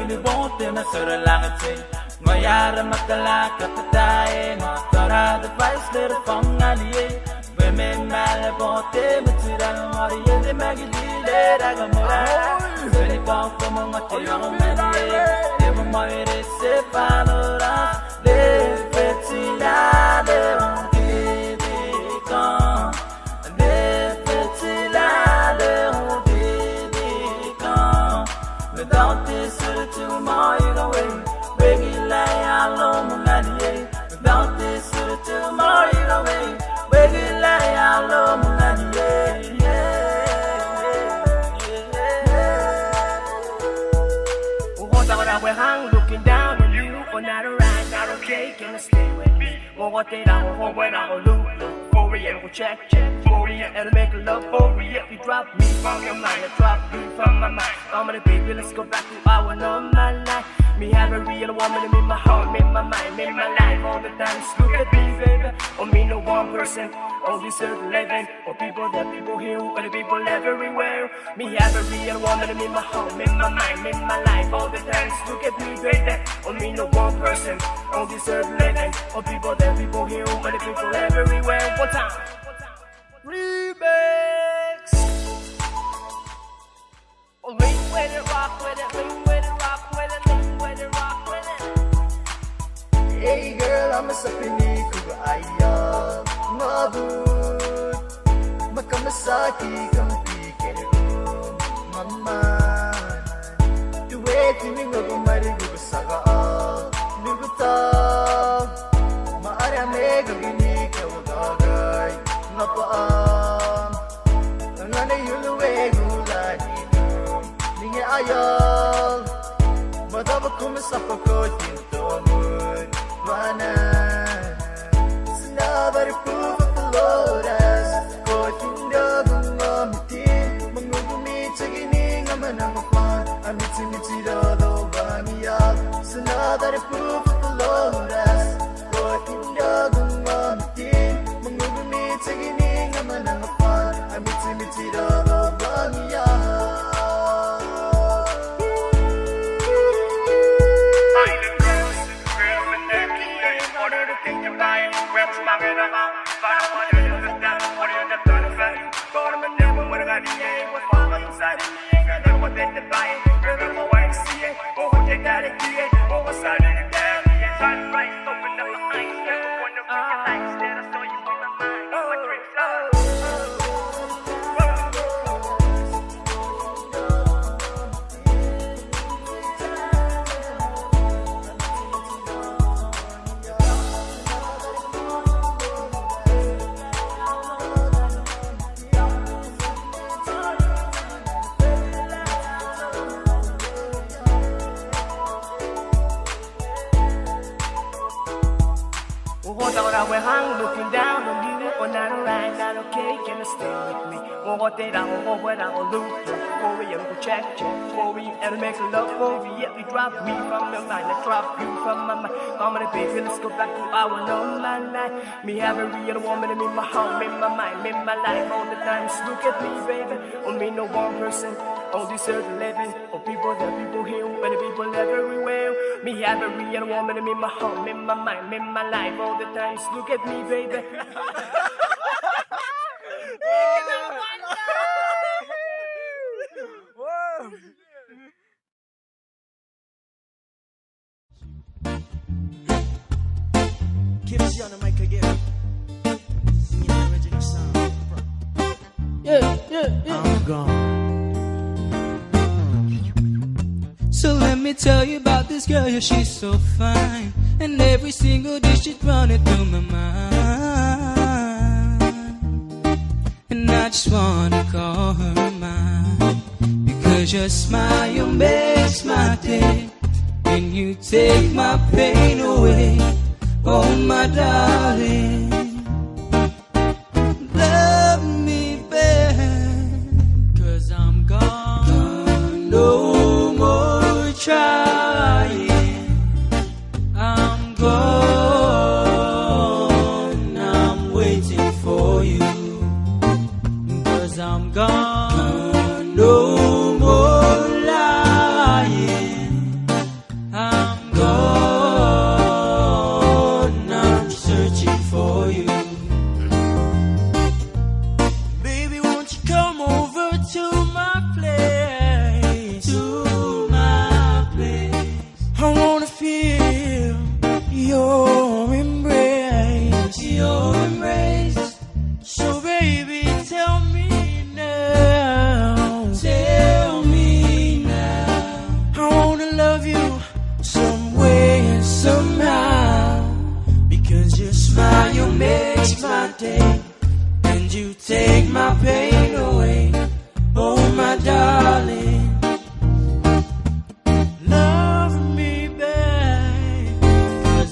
the boat in a sort of langate. Mayara Makalaka Patae, Tara the Vice little from Nali. Women Malabote, Matilda, Maria, the Maggie, Ragamora. Very bomb from a material man. Never mind, it's a panora. The Petila, the Honky, the Petila, the Honky. Without this, to my away. Without this, to my away. Looking down on you, or not around, not okay, can you stay with me? Or what they don't hold when I will lose. For real, we'll check, for real, and make love for real. You drop me from your mind, I drop you from my mind. I'm gonna baby, let's go back to our normal life. Me have a real woman in my heart, in my mind, in my life. All the time, look at me, baby. Or me, no one person, on this earth living. Or people that people here, or the people everywhere. Me have a real woman in my heart, in my mind, in my life. All the time, look at me, baby. Or me, no one person, on this earth living. Or people that people here, or the people everywhere. One time. Remix. Oh, ring with it, rock with it, ring with it, rock with it, ring with it, rock with it. Hey girl, I'm a sapini kubaya, mabut, makamasaki kampi kero, mama. The way to me go mari gusaga, miguta, maara mega gini kawagay, napaan, ngane yuluwe gulani. Ayol, madaba kumasapa ko dito moon, mana. Sinabari pupa paloras, ko tindagong mamitin, mangugumit sa gining naman ang mapan, amit-simit dodo baniyak. Sinabari pupa paloras, ko tindagong mamitin, mangugumit sa gining naman ang mapan, amit-simit dodo baniyak. Looking down on you, or not around, not okay, can you stay with me? Or what they don't, or what I will lose. For real, go check, for real, and make love for real. You drop me from your mind, I drop you from my mind. I'm gonna baby, let's go back to our normal life. Me have a real woman in my heart, in my mind, in my life. All the time, look at me, baby. On me, no one person, on this earth living. Or people that people here, and the people everywhere. Me have a real woman in my heart, in my mind, in my life. All the time, look at me, baby. Give us on the mic again. Singing the original song. Yeah. I'm gone. So let me tell you about this girl, yeah, she's so fine. And every single day she's running through my mind. And I just wanna call her mine, because your smile makes my day, and you take my pain away. Oh my darling, love me babe, 'cause I'm gone, no more trying. I'm gone, I'm waiting for you, 'cause I'm gone, no more lying.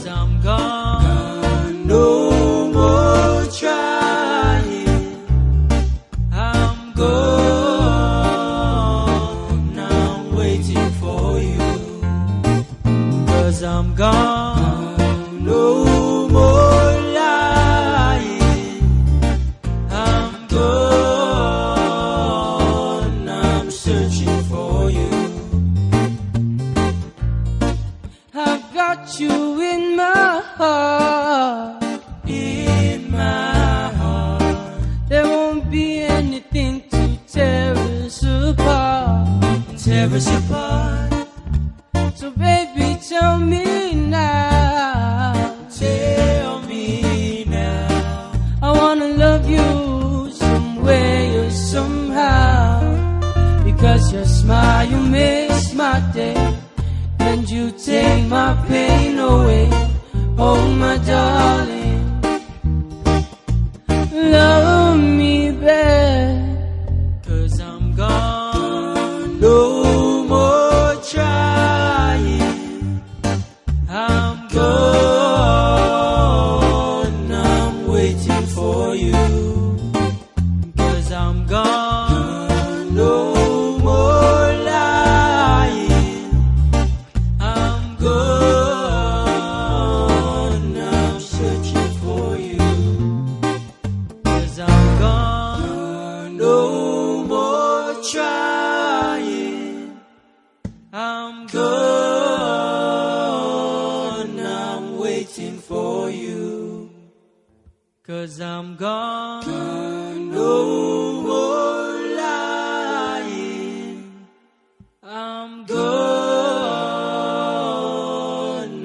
I'm gone. No more trying. I'm gone. I'm waiting for you. 'Cause I'm gone. No more lying. I'm gone. I'm searching for you. I've got you in my heart. In my heart. There won't be anything to tear us apart. Tear us apart. So baby, tell me now. Tell me now. I wanna love you some way or somehow. Because your smile makes my day. And you take my pain away. Oh my darling, love me back. 'Cause I'm gone. No more trying. I'm gone. I'm waiting for you. 'Cause I'm gone. No more lying. I'm gone. I'm searching for you. 'Cause I'm gone. No more trying. I'm gone. I'm waiting for you. 'Cause I'm gone. No more lying. I'm gone.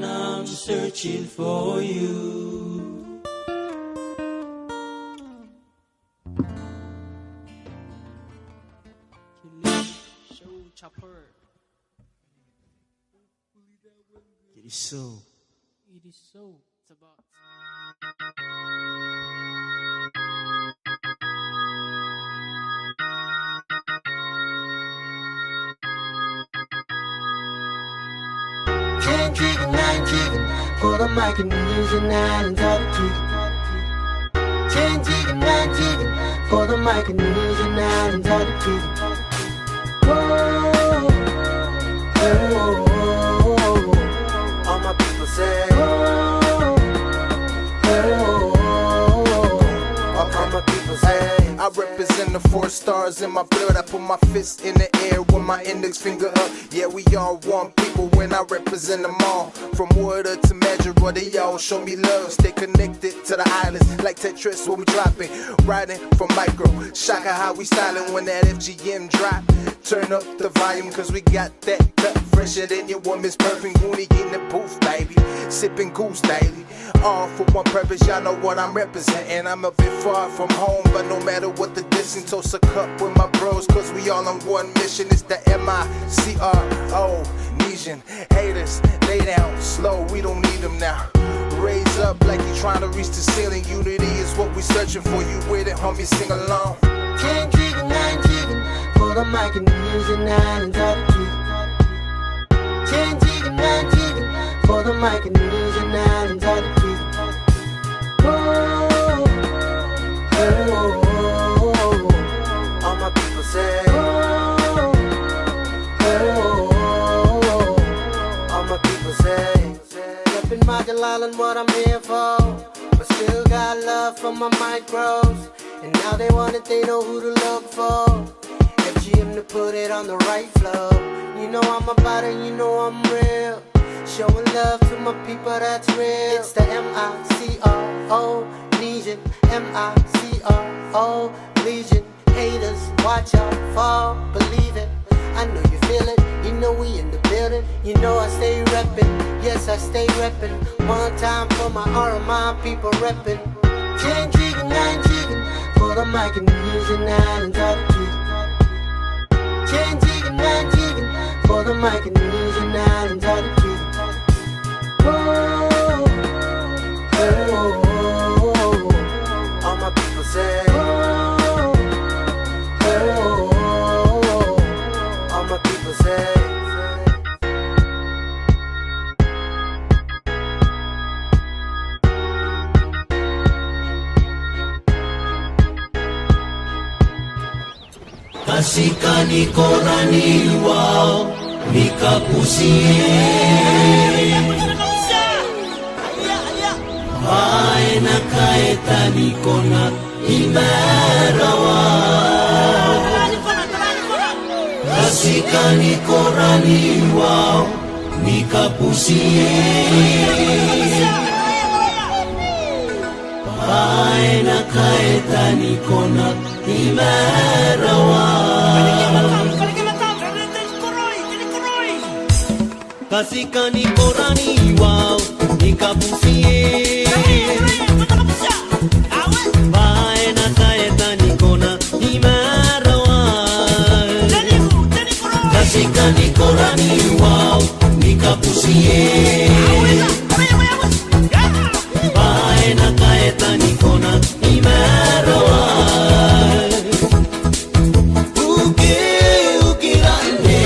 I'm searching for you. Show chopper. It is so. It is so. It's about. Ten chicken, nine chicken, for the Micronesian islands of the chicken. 10 chicken, 9 chicken, for the Micronesian islands of the chicken. Whoa, oh, all my people say, oh, all my people say. I represent the 4 stars in my blood. I put my fist in the air with my index finger up. Yeah, we all one people when I represent them all. From water to measure, they all show me love. Stay connected to the islands like Tetris when we dropping. Riding from micro, shaka how we styling when that FGM drop. Turn up the volume cause we got that cut fresher than your woman's perfume. Goonie in the booth, baby, sipping goose daily. All for one purpose, y'all know what I'm representing. I'm a bit far from home, but no matter what the distance, toast a cup with my bros, cause we all on one mission. It's the Micronesian. Haters, lay down slow, we don't need them now. Raise up like you trying to reach the ceiling. Unity is what we searching for. You with it, homie, sing along. 10 chicken, 9 chicken, for the Micronesian islands of the chicken. 10 chicken, 9 chicken, for the Micronesian islands of the chicken. Whoa, all my people say, all my people say. Reppin' Magellan Island, what I'm here for. But still got love for my micros. And now they want it, they know who to look for. FGM to put it on the right flow. You know I'm about it, you know I'm real. Showing love to my people, that's real. It's the Micro Legion, Micro Legion. Haters, watch out, fall, believe it. I know you feel it, you know we in the building. You know I stay reppin', yes I stay reppin'. One time for my RMI people reppin'. 10 chicken, 9 chicken, for the Micronesian islands of the chicken. 10 chicken, 9 chicken, for the Micronesian islands of the chicken. Whoa, all my people say, all my people say. Kasika nikorani wao nikapusie Bae na kaeta nikona imerawa Kasika nikorani wao nikapusie Bae na kaeta nikona imerawa Kasika nikorani wao nikapusie Bae na kaeta nikona imerawa Kasika nikorani wao nikapusie Bae na kaeta nikona imerawa Ukirande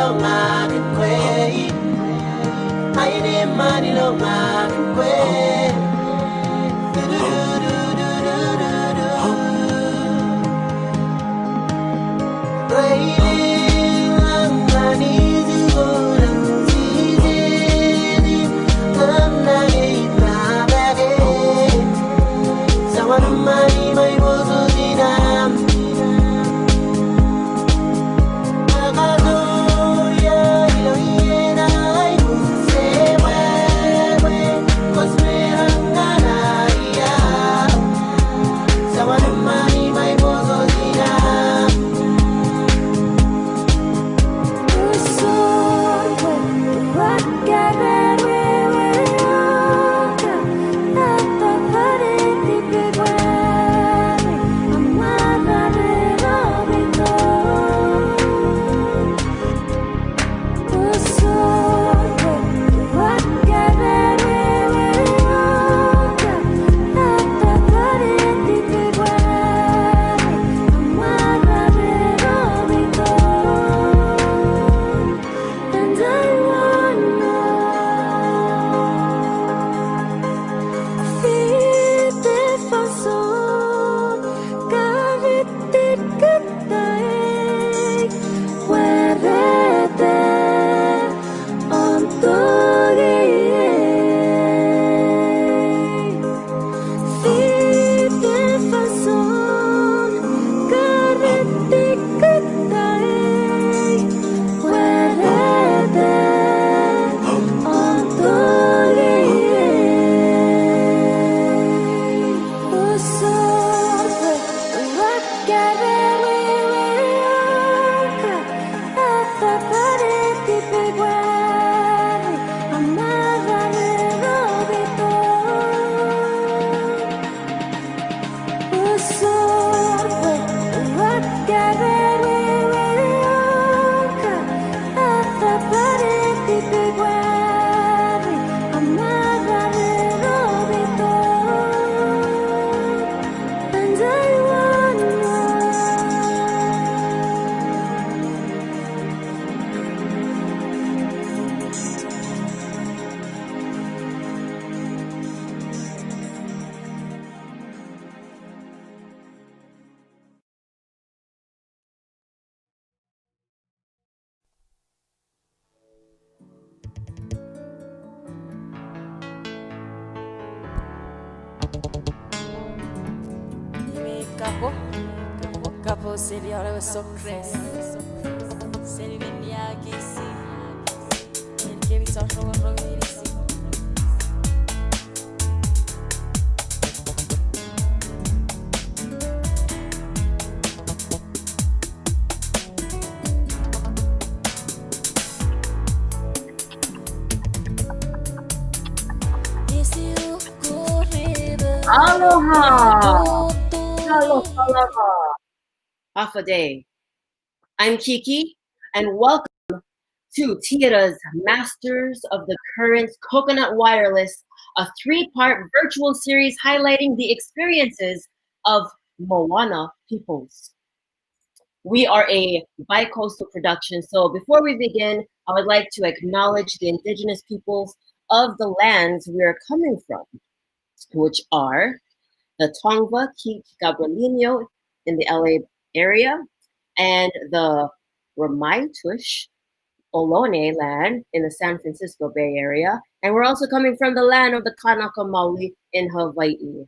lo magan kwe. I need money lo magan kwe. Capo Seriale Socresi Selviniakisi Perché mi sono rovinisi Aloha! Aloha! Half a day. I'm Kiki, and welcome to TeAda's Masters of the Current Coconut Wireless, a 3-part virtual series highlighting the experiences of Moana peoples. We are a bi-coastal production, so before we begin, I would like to acknowledge the indigenous peoples of the lands we are coming from, which are the Tongva Gabrielino in the LA area, and the Ramaitush Ohlone land in the San Francisco Bay Area. And we're also coming from the land of the Kanaka Maoli in Hawaii.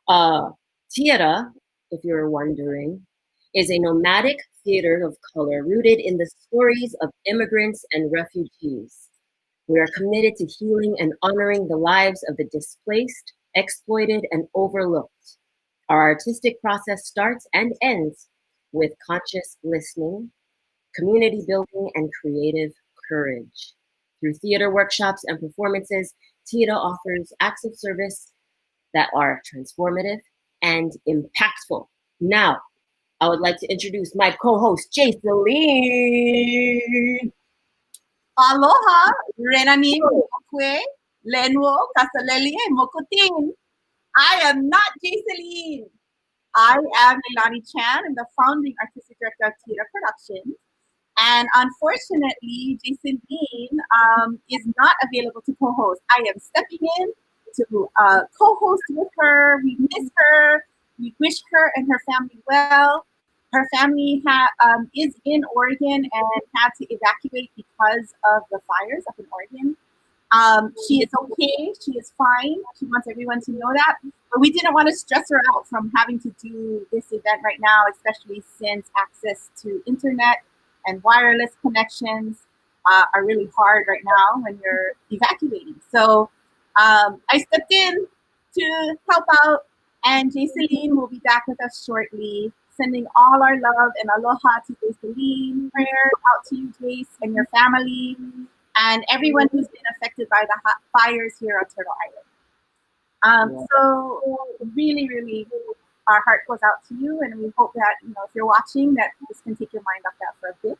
TeAda, if you're wondering, is a nomadic theater of color rooted in the stories of immigrants and refugees. We are committed to healing and honoring the lives of the displaced, exploited, and overlooked. Our artistic process starts and ends with conscious listening, community building, and creative courage. Through theater workshops and performances, TeAda offers acts of service that are transformative and impactful. Now, I would like to introduce my co-host, Jason Lee. Aloha, Renani Mokwe, Lenwo, Kasalelie, Mokotin. I am not Jaceline. I am Leilani Chan and the founding artistic director of TeAda Productions. And unfortunately, Jason Dean is not available to co-host. I am stepping in to co-host with her. We miss her. We wish her and her family well. Her family is in Oregon and had to evacuate because of the fires up in Oregon. She is okay. She is fine. She wants everyone to know that. But we didn't want to stress her out from having to do this event right now, especially since access to internet and wireless connections are really hard right now when you're evacuating. So I stepped in to help out, and Jaceline will be back with us shortly. Sending all our love and aloha to Jaceline. Prayers out to you, Jace, and your family, and everyone who's been affected by the fires here on Turtle Island. So really, really, our heart goes out to you, and we hope that, if you're watching, that this can take your mind off that for a bit.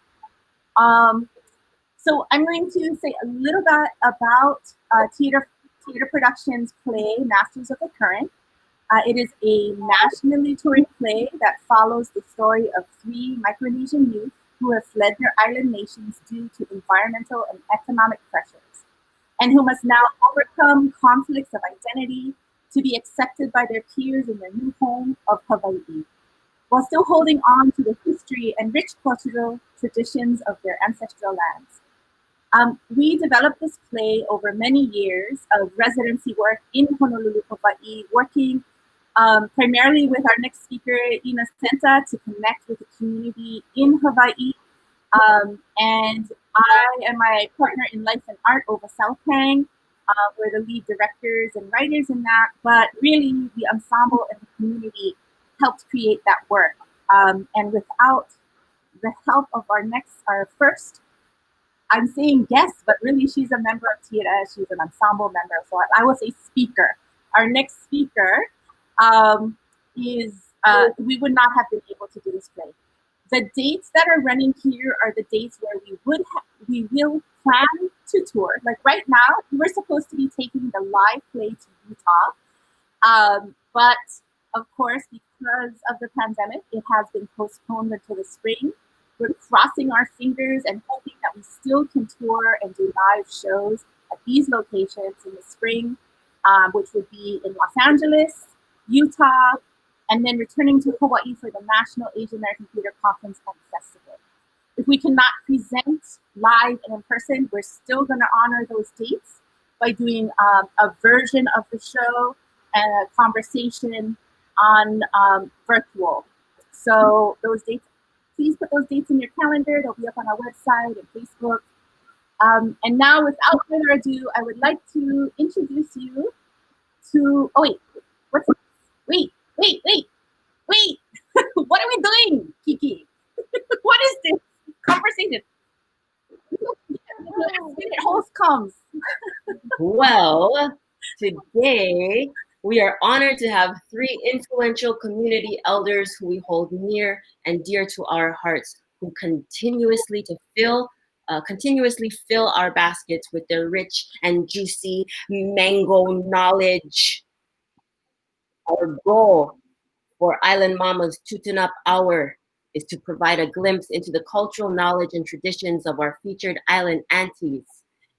So I'm going to say a little bit about TeAda Productions' play, Masters of the Current. It is a nationally touring play that follows the story of 3 Micronesian youth who have fled their island nations due to environmental and economic pressures, and who must now overcome conflicts of identity to be accepted by their peers in their new home of Hawaii, while still holding on to the history and rich cultural traditions of their ancestral lands. We developed this play over many years of residency work in Honolulu, Hawaii, working primarily with our next speaker, Ina Senta, to connect with the community in Hawaii. And I and my partner in life and art, Ova Southang, we're the lead directors and writers in that, but really the ensemble and the community helped create that work. And without the help of our first, I'm saying guest, but really she's a member of TeAda, she's an ensemble member, so I will say speaker. Our next speaker we would not have been able to do this play. The dates that are running here are the dates where we will plan to tour. Like right now, we're supposed to be taking the live play to Utah, but of course, because of the pandemic, it has been postponed until the spring. We're crossing our fingers and hoping that we still can tour and do live shows at these locations in the spring, which would be in Los Angeles, Utah, and then returning to Hawaii for the National Asian American Theater Conference and Festival. If we cannot present live and in person, we're still going to honor those dates by doing a version of the show and a conversation on virtual. So those dates, please put those dates in your calendar. They'll be up on our website and Facebook. And now, without further ado, I would like to introduce you to, wait, what are we doing, Kiki? What is this conversation? Host comes. Well, today we are honored to have 3 influential community elders who we hold near and dear to our hearts, who continuously fill our baskets with their rich and juicy mango knowledge. Our goal for Island Mama's Tuten Up Hour is to provide a glimpse into the cultural knowledge and traditions of our featured island aunties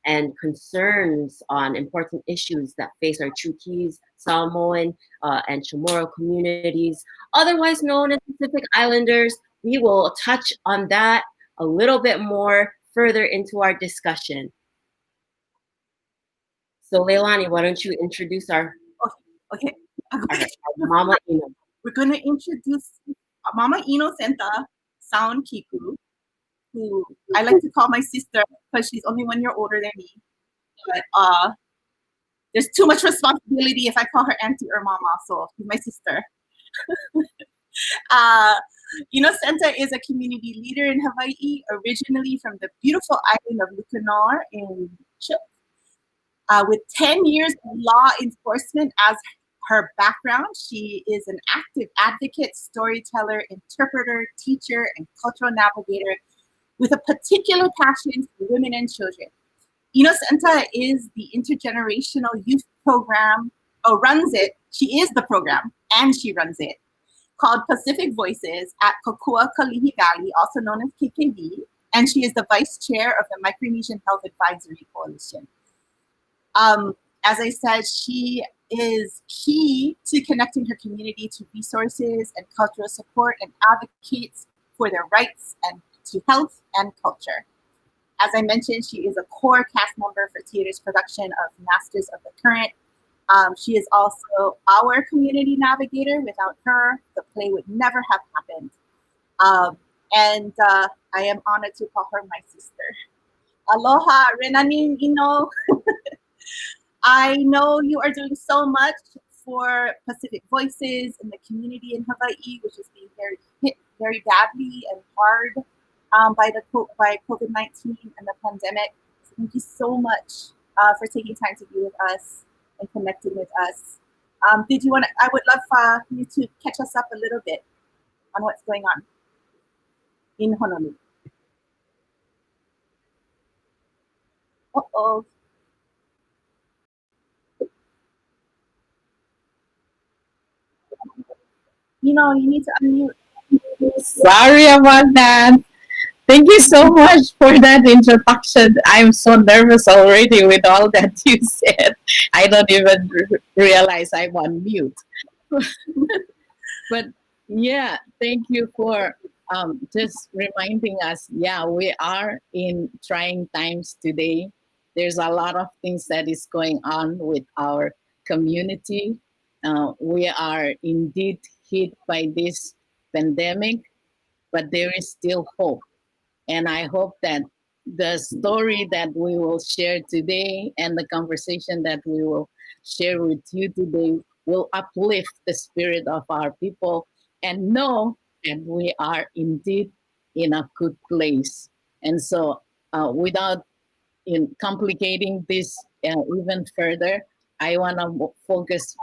and concerns on important issues that face our Chuukese, Samoan, and Chamorro communities, otherwise known as Pacific Islanders. We will touch on that a little bit more further into our discussion. So Leilani, why don't you introduce our Mama Ino. We're going to introduce Mama Ino Senta Sound Kiku, who I like to call my sister because she's only 1 year older than me. But there's too much responsibility if I call her auntie or mama, so she's my sister. Ino Senta is a community leader in Hawaii, originally from the beautiful island of Lucanor in Chuuk. With 10 years of law enforcement as her background, she is an active advocate, storyteller, interpreter, teacher, and cultural navigator with a particular passion for women and children. Ino Senta is the intergenerational youth program, runs it. She is the program, and she runs it, called Pacific Voices at Kokua Kalihi Valley, also known as KKV, and she is the vice chair of the Micronesian Health Advisory Coalition. As I said, she is key to connecting her community to resources and cultural support and advocates for their rights and to health and culture. As I mentioned, she is a core cast member for TeAda's production of Masters of the Current. She is also our community navigator. Without her, the play would never have happened. And I am honored to call her my sister. Aloha, Renanin Ino. I know you are doing so much for Pacific Voices and the community in Hawaii, which is being hit very badly and hard by COVID-19 and the pandemic. So thank you so much for taking time to be with us and connecting with us. Did you want to? I would love you to catch us up a little bit on what's going on in Honolulu. Uh-oh. You know, you need to unmute. Sorry about that. Thank you so much for that introduction. I'm so nervous already with all that you said. I don't even realize I'm on mute. But yeah, thank you for just reminding us. Yeah, we are in trying times today. There's a lot of things that is going on with our community. We are indeed hit by this pandemic, but there is still hope. And I hope that the story that we will share today and the conversation that we will share with you today will uplift the spirit of our people and know that we are indeed in a good place. And so, without complicating this even further, I want to focus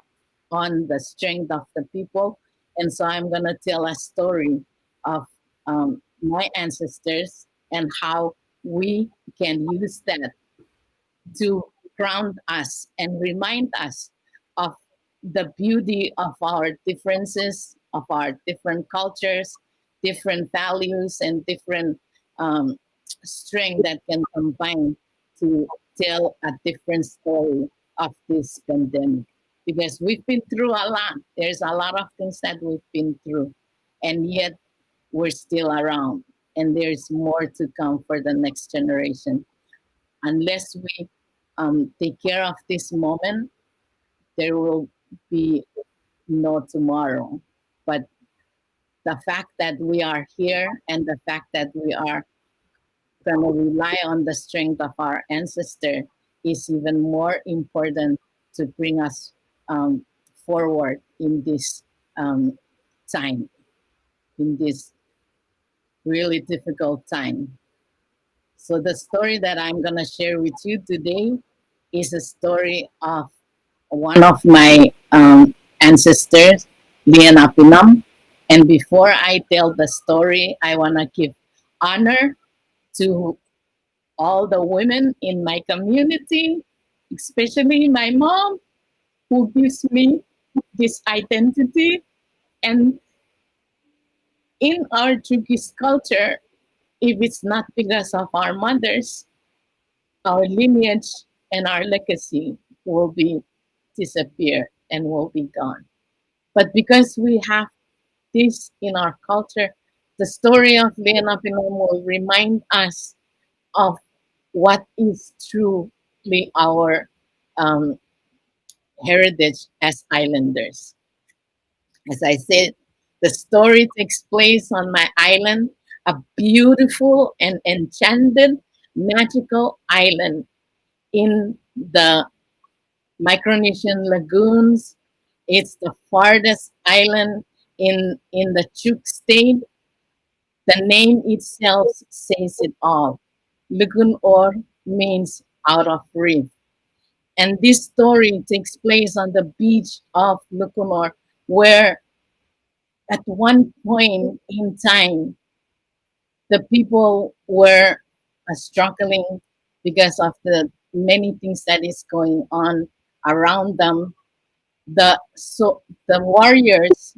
on the strength of the people. And so I'm going to tell a story of my ancestors and how we can use that to ground us and remind us of the beauty of our differences, of our different cultures, different values, and different strength that can combine to tell a different story of this pandemic. Because we've been through a lot. There's a lot of things that we've been through, and yet we're still around. And there's more to come for the next generation. Unless we take care of this moment, there will be no tomorrow. But the fact that we are here and the fact that we are going to rely on the strength of our ancestor is even more important to bring us forward in this time, in this really difficult time. So the story that I'm going to share with you today is a story of one of my ancestors, Lianapinam. And before I tell the story, I want to give honor to all the women in my community, especially my mom, who gives me this identity. And in our Chuukese culture, if it's not because of our mothers, our lineage and our legacy will be disappear and will be gone. But because we have this in our culture, the story of Lena Pinom will remind us of what is truly our heritage as islanders. As I said, the story takes place on my island, a beautiful and enchanted, magical island in the Micronesian lagoons. It's the farthest island in the Chuuk state. The name itself says it all. Lagoon Or means out of reef. And this story takes place on the beach of Lukunor, where at one point in time, the people were struggling because of the many things that is going on around them. The warriors,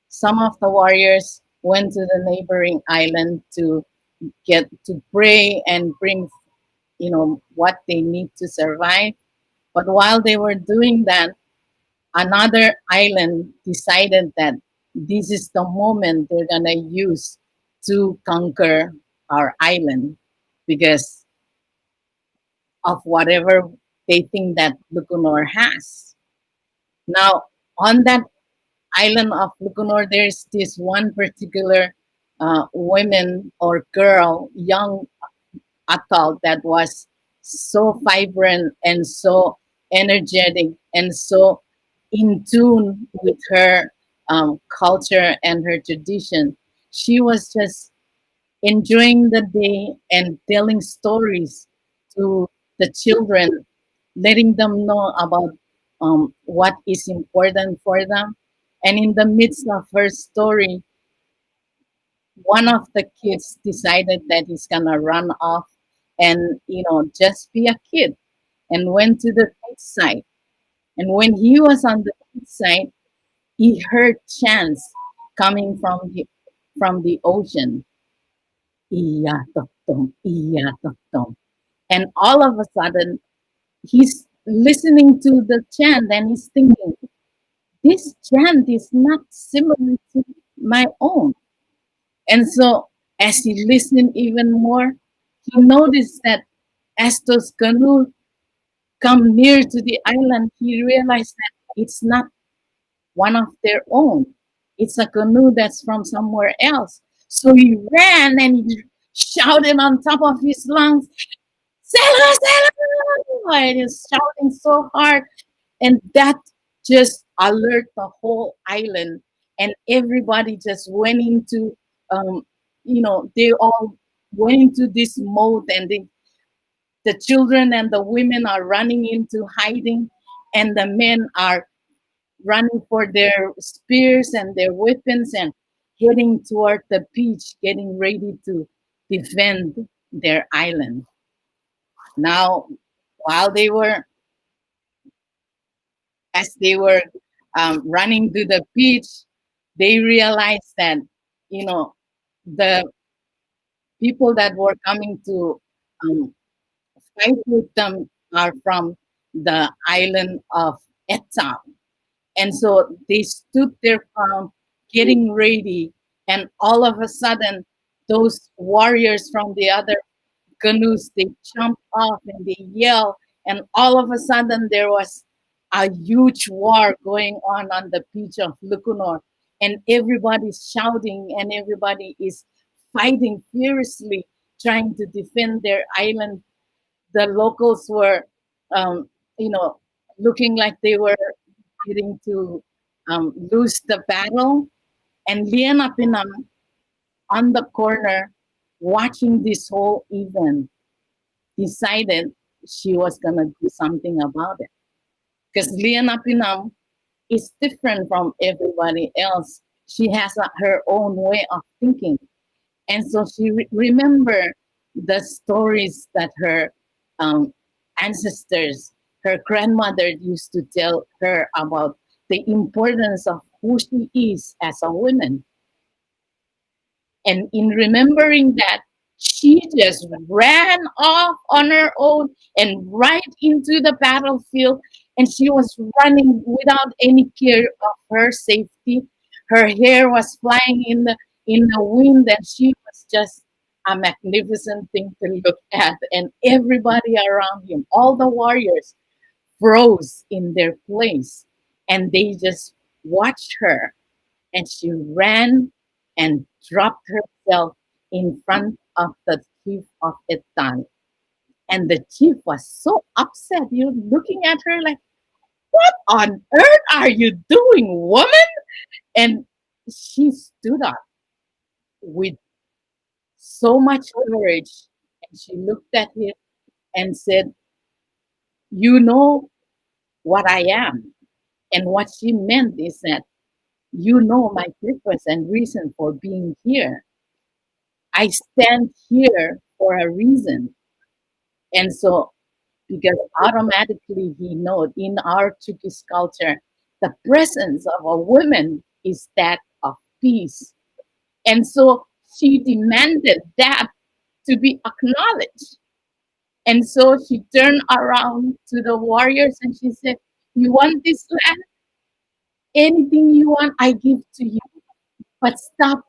some of the warriors went to the neighboring island to get to pray and bring, what they need to survive. But while they were doing that, another island decided that this is the moment they're gonna use to conquer our island because of whatever they think that Lucanor has. Now, on that island of Lucanor, there's this one particular woman or girl, young adult that was so vibrant and so energetic and so in tune with her culture and her tradition. She was just enjoying the day and telling stories to the children, letting them know about what is important for them. And in the midst of her story, one of the kids decided that he's gonna run off and just be a kid and went to the beachside. And when he was on the beachside, he heard chants coming from the ocean. Iya toktom, iya toktom. And all of a sudden, he's listening to the chant and he's thinking, this chant is not similar to my own. And so, as he listened even more, he noticed that as those canoes come near to the island, he realized that it's not one of their own. It's a canoe that's from somewhere else. So he ran and he shouted on top of his lungs, Sailor, sailor! And he's shouting so hard. And that just alert the whole island. And everybody just went into, they all went into this mode and the children and the women are running into hiding and the men are running for their spears and their weapons and heading toward the beach, getting ready to defend their island. Now, while as they were running to the beach, they realized that, the people that were coming to um, fight with them are from the island of Etam. And so they stood their ground, getting ready, and all of a sudden, those warriors from the other canoes, they jump off and they yell, and all of a sudden there was a huge war going on the beach of Lucanor, and everybody's shouting and everybody is fighting furiously, trying to defend their island. The locals were, um, looking like they were getting to lose the battle, and Liana Pinam on the corner watching this whole event decided she was going to do something about it. Because Liana Pinam is different from everybody else. She has her own way of thinking. And so she remembered the stories that her ancestors, her grandmother used to tell her about the importance of who she is as a woman. And in remembering that, she just ran off on her own and right into the battlefield. And she was running without any care of her safety. Her hair was flying in the wind, and she was just a magnificent thing to look at. And everybody around him, all the warriors, froze in their place, and they just watched her, and she ran and dropped herself in front of the chief of Etan. And the chief was so upset. You're looking at her like, what on earth are you doing, woman? And she stood up with so much courage. And she looked at him and said, you know what I am. And what she meant is that you know my purpose and reason for being here. I stand here for a reason. And so, because automatically he knows in our Turkish culture, the presence of a woman is that of peace. And so she demanded that to be acknowledged. And so she turned around to the warriors and she said, "You want this land? Anything you want, I give to you. But stop,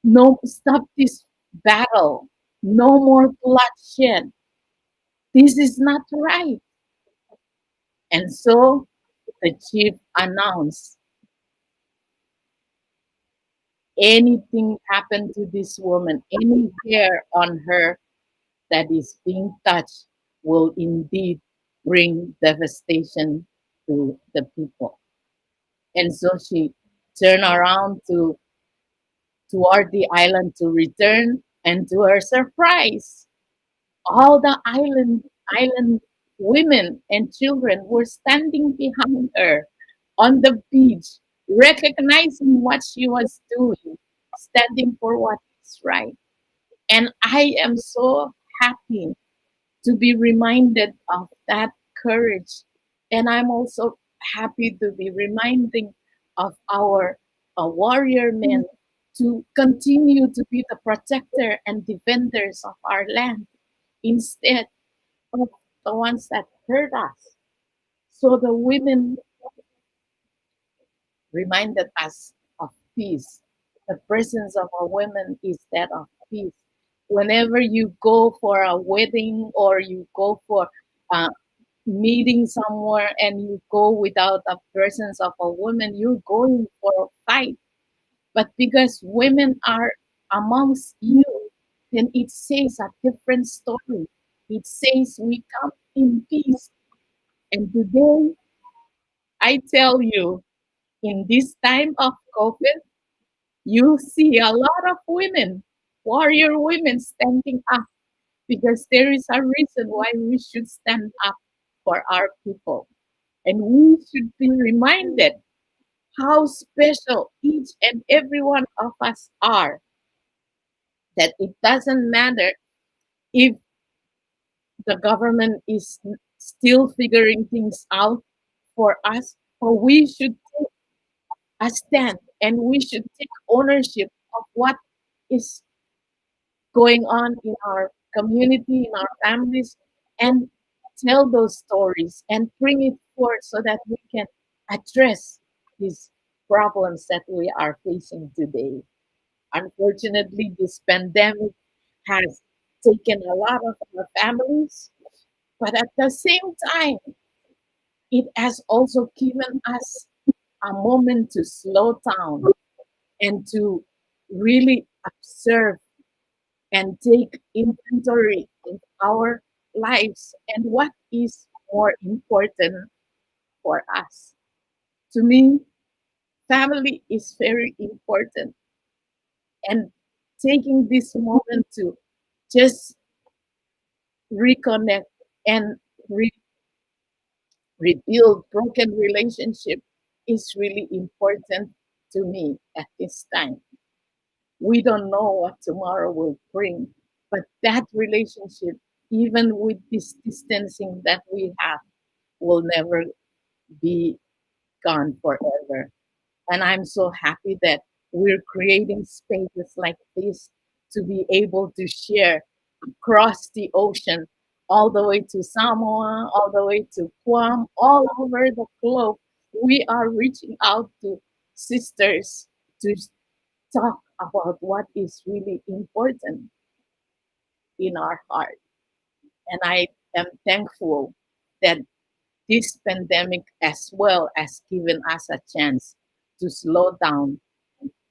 no, stop this battle. No more bloodshed. This is not right." And so the chief announced, anything happened to this woman, any hair on her that is being touched will indeed bring devastation to the people. And so she turned around to toward the island to return, and to her surprise, all the island women and children were standing behind her on the beach, recognizing what she was doing, standing for what is right. And I am so happy to be reminded of that courage. And I'm also happy to be reminding of our warrior men to continue to be the protector and defenders of our land instead of the ones that hurt us. So the women reminded us of peace. The presence of a woman is that of peace. Whenever you go for a wedding or you go for a meeting somewhere and you go without the presence of a woman, you're going for a fight. But because women are amongst you, then it says a different story. It says we come in peace. And today, I tell you, in this time of COVID, you see a lot of women, warrior women, standing up because there is a reason why we should stand up for our people. And we should be reminded how special each and every one of us are. That it doesn't matter if the government is still figuring things out for us, but we should take a stand and we should take ownership of what is going on in our community, in our families, and tell those stories and bring it forth so that we can address these problems that we are facing today. Unfortunately, this pandemic has taken a lot of our families, but at the same time, it has also given us a moment to slow down and to really observe and take inventory of our lives and what is more important for us. To me, family is very important, and taking this moment to just reconnect and rebuild broken relationship is really important to me at this time. We don't know what tomorrow will bring, but that relationship, even with this distancing that we have, will never be gone forever. And I'm so happy that we're creating spaces like this to be able to share across the ocean, all the way to Samoa, all the way to Guam, all over the globe. We are reaching out to sisters to talk about what is really important in our heart. And I am thankful that this pandemic as well has given us a chance to slow down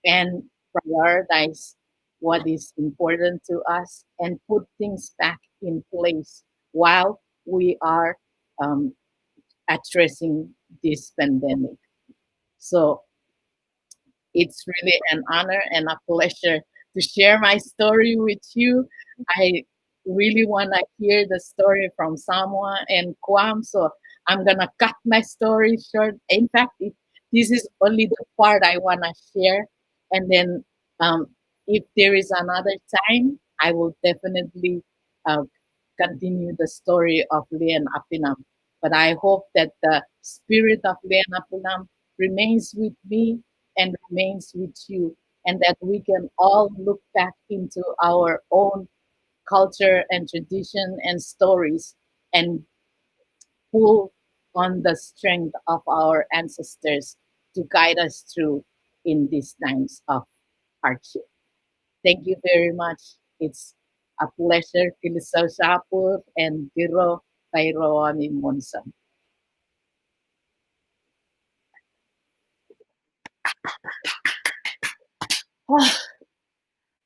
and prioritize what is important to us and put things back in place while we are um, addressing this pandemic. So it's really an honor and a pleasure to share my story with you. I really want to hear the story from Samoa and Guam, so I'm going to cut my story short. In fact, this is only the part I want to share. And then um, if there is another time, I will definitely uh, continue the story of Leon Apinam. But I hope that the spirit of Leon Apinam remains with me and remains with you, and that we can all look back into our own culture and tradition and stories, and pull on the strength of our ancestors to guide us through in these times of hardship. Thank you very much. It's a pleasure. Kilisaw Shapur and Giro Tairoani Monson.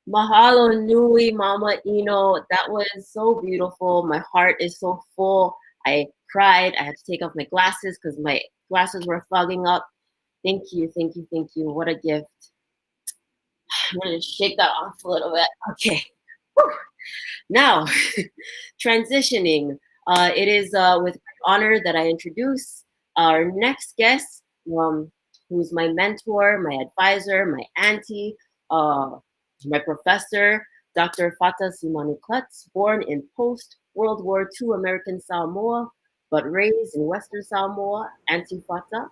Mahalo nui, Mama Ino. That was so beautiful. My heart is so full. I cried. I had to take off my glasses because my glasses were fogging up. Thank you, thank you, thank you. What a gift. I'm going to shake that off a little bit. Okay. Whew. Now, transitioning. It is with honor that I introduce our next guest, who's my mentor, my advisor, my auntie, my professor, Dr. Fata Simanu Klutz, born in post-World War II American Samoa, but raised in Western Samoa. Auntie Fata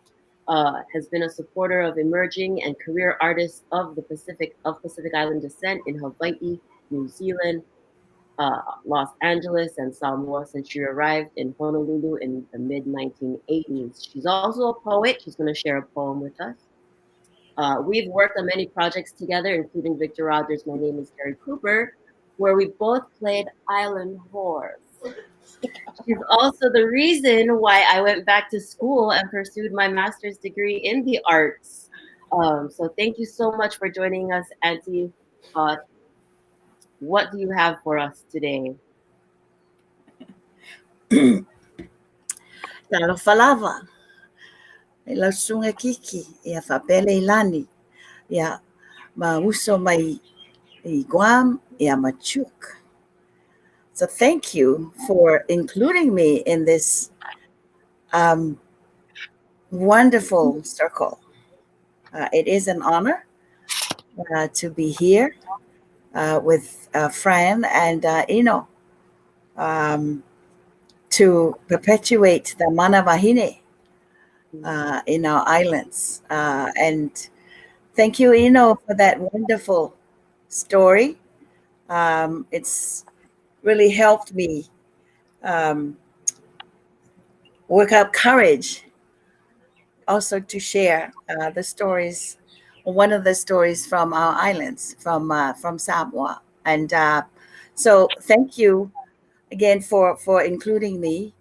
has been a supporter of emerging and career artists of Pacific Island descent in Hawaii, New Zealand, Los Angeles, and Samoa since she arrived in Honolulu in the mid 1980s. She's also a poet. She's going to share a poem with us. We've worked on many projects together, including Victor Rogers' My Name is Gary Cooper, where we both played island whores. She's also the reason why I went back to school and pursued my master's degree in the arts. So thank you so much for joining us, Auntie. What do you have for us today? Talo falava. E lau sunga kiki. Ia whapele I lani. Ia ma uso mai I Guam. Ia ma chuk. So thank you for including me in this wonderful circle. It is an honor to be here with Fran and Ino to perpetuate the mana wahine in our islands. And thank you, Ino, for that wonderful story. It's really helped me work up courage also to share the stories, one of the stories from our islands, from Samoa. And so thank you again for including me.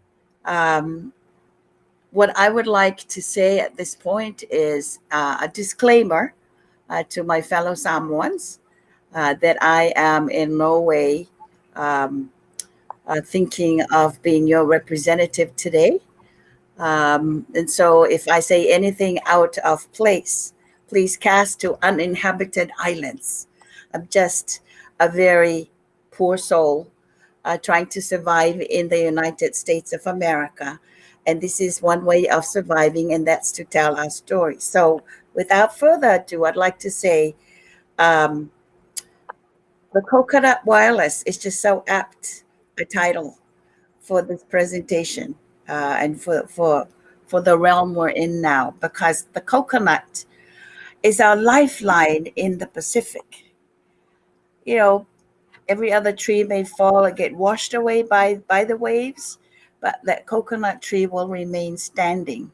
What I would like to say at this point is a disclaimer to my fellow Samoans that I am in no way thinking of being your representative today. And so if I say anything out of place, please cast to uninhabited islands. I'm just a very poor soul trying to survive in the United States of America. And this is one way of surviving, and that's to tell our story. So without further ado, I'd like to say the Coconut Wireless is just so apt a title for this presentation and for the realm we're in now, because the coconut is our lifeline in the Pacific. You know, every other tree may fall and get washed away by the waves, but that coconut tree will remain standing.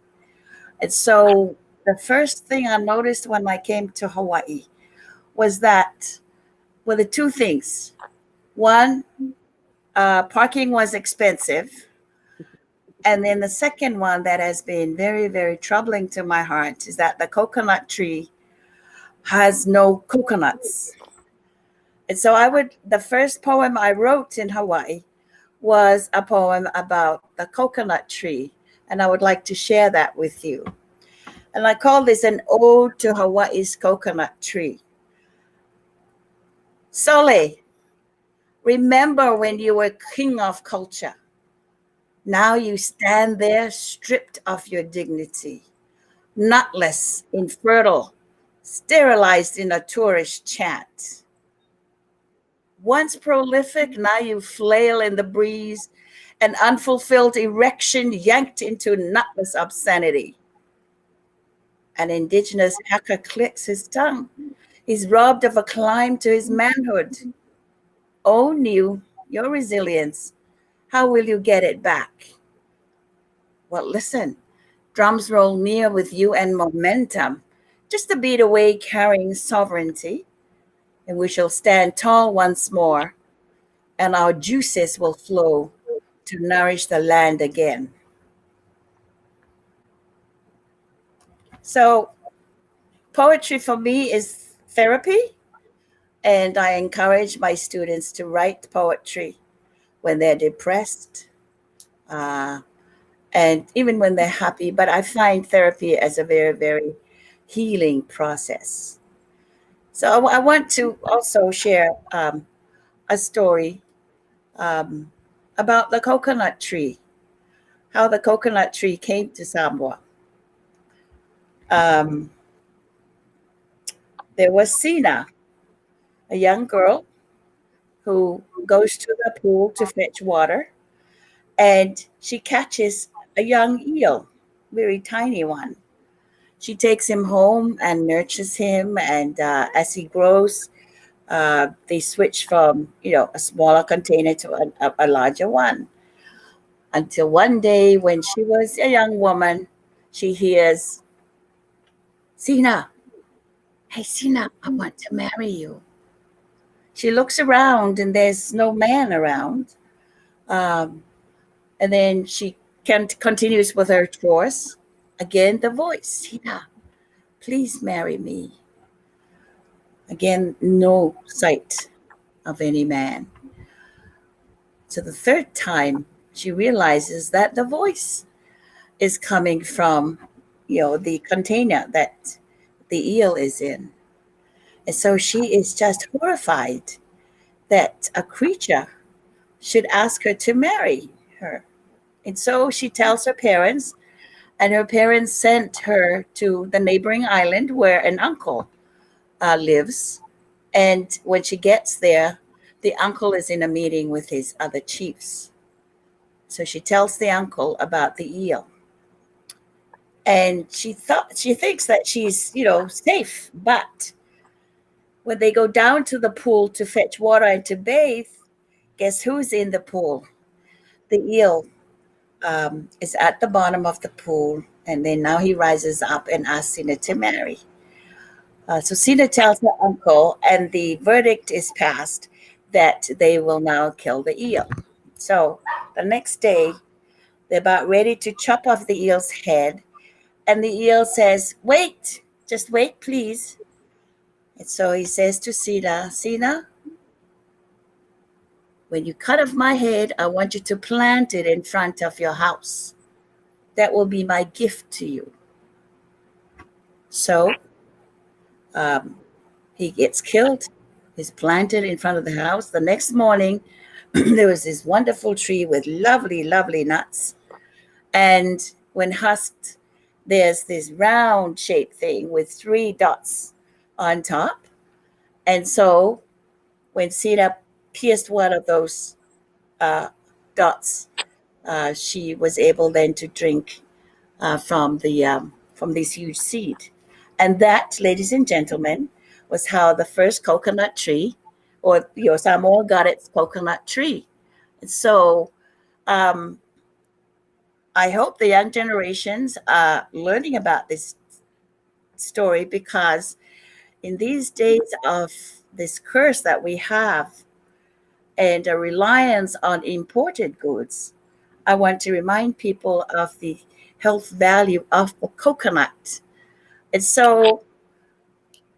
And so the first thing I noticed when I came to Hawaii was that, well, the two things. One, parking was expensive. And then the second one that has been very, very troubling to my heart is that the coconut tree has no coconuts. And so the first poem I wrote in Hawaii was a poem about the coconut tree. And I would like to share that with you. And I call this an ode to Hawaii's coconut tree. Sole, remember when you were king of culture. Now you stand there stripped of your dignity, nutless, infertile, sterilized in a tourist chant. Once prolific, now you flail in the breeze, an unfulfilled erection yanked into nutless obscenity. An indigenous hacker clicks his tongue. He's robbed of a climb to his manhood. Oh, new, your resilience, how will you get it back? Well, listen, drums roll near with you and momentum, just a beat away carrying sovereignty, and we shall stand tall once more, and our juices will flow to nourish the land again. So, poetry for me is therapy, and I encourage my students to write poetry when they're depressed, uh, and even when they're happy. But I find therapy as a very, very healing process. So I want to also share a story um, about the coconut tree, how the coconut tree came to Samoa. Um, there was Sina, a young girl who goes to the pool to fetch water, and she catches a young eel, very tiny one. She takes him home and nurtures him, and as he grows, they switch from a smaller container to a larger one. Until one day, when she was a young woman, she hears, "Sina, hey Sina, I want to marry you." She looks around, and there's no man around. Um, and then she continues with her chores. Again, the voice, "Sina, please marry me." Again, no sight of any man. So the third time, she realizes that the voice is coming from, the container that the eel is in. And so she is just horrified that a creature should ask her to marry her. And so she tells her parents, and her parents sent her to the neighboring island where an uncle lives. And when she gets there, the uncle is in a meeting with his other chiefs. So she tells the uncle about the eel. And she thinks that she's, safe. But when they go down to the pool to fetch water and to bathe, guess who's in the pool? The eel is at the bottom of the pool, and then now he rises up and asks Sina to marry. So Sina tells her uncle, and the verdict is passed that they will now kill the eel. So the next day, they're about ready to chop off the eel's head, and the eel says, "Wait, just wait, please." And so he says to Sina, "Sina, when you cut off my head, I want you to plant it in front of your house. That will be my gift to you." So he gets killed. He's planted in front of the house. The next morning, there was this wonderful tree with lovely, lovely nuts. And when husked, there's this round shaped thing with 3 dots on top. And so when Sina pierced one of those dots, she was able then to drink from this huge seed. And that, ladies and gentlemen, was how the first coconut tree, or Samoa got its coconut tree. And so I hope the young generations are learning about this story, because in these days of this curse that we have and a reliance on imported goods, I want to remind people of the health value of the coconut. And so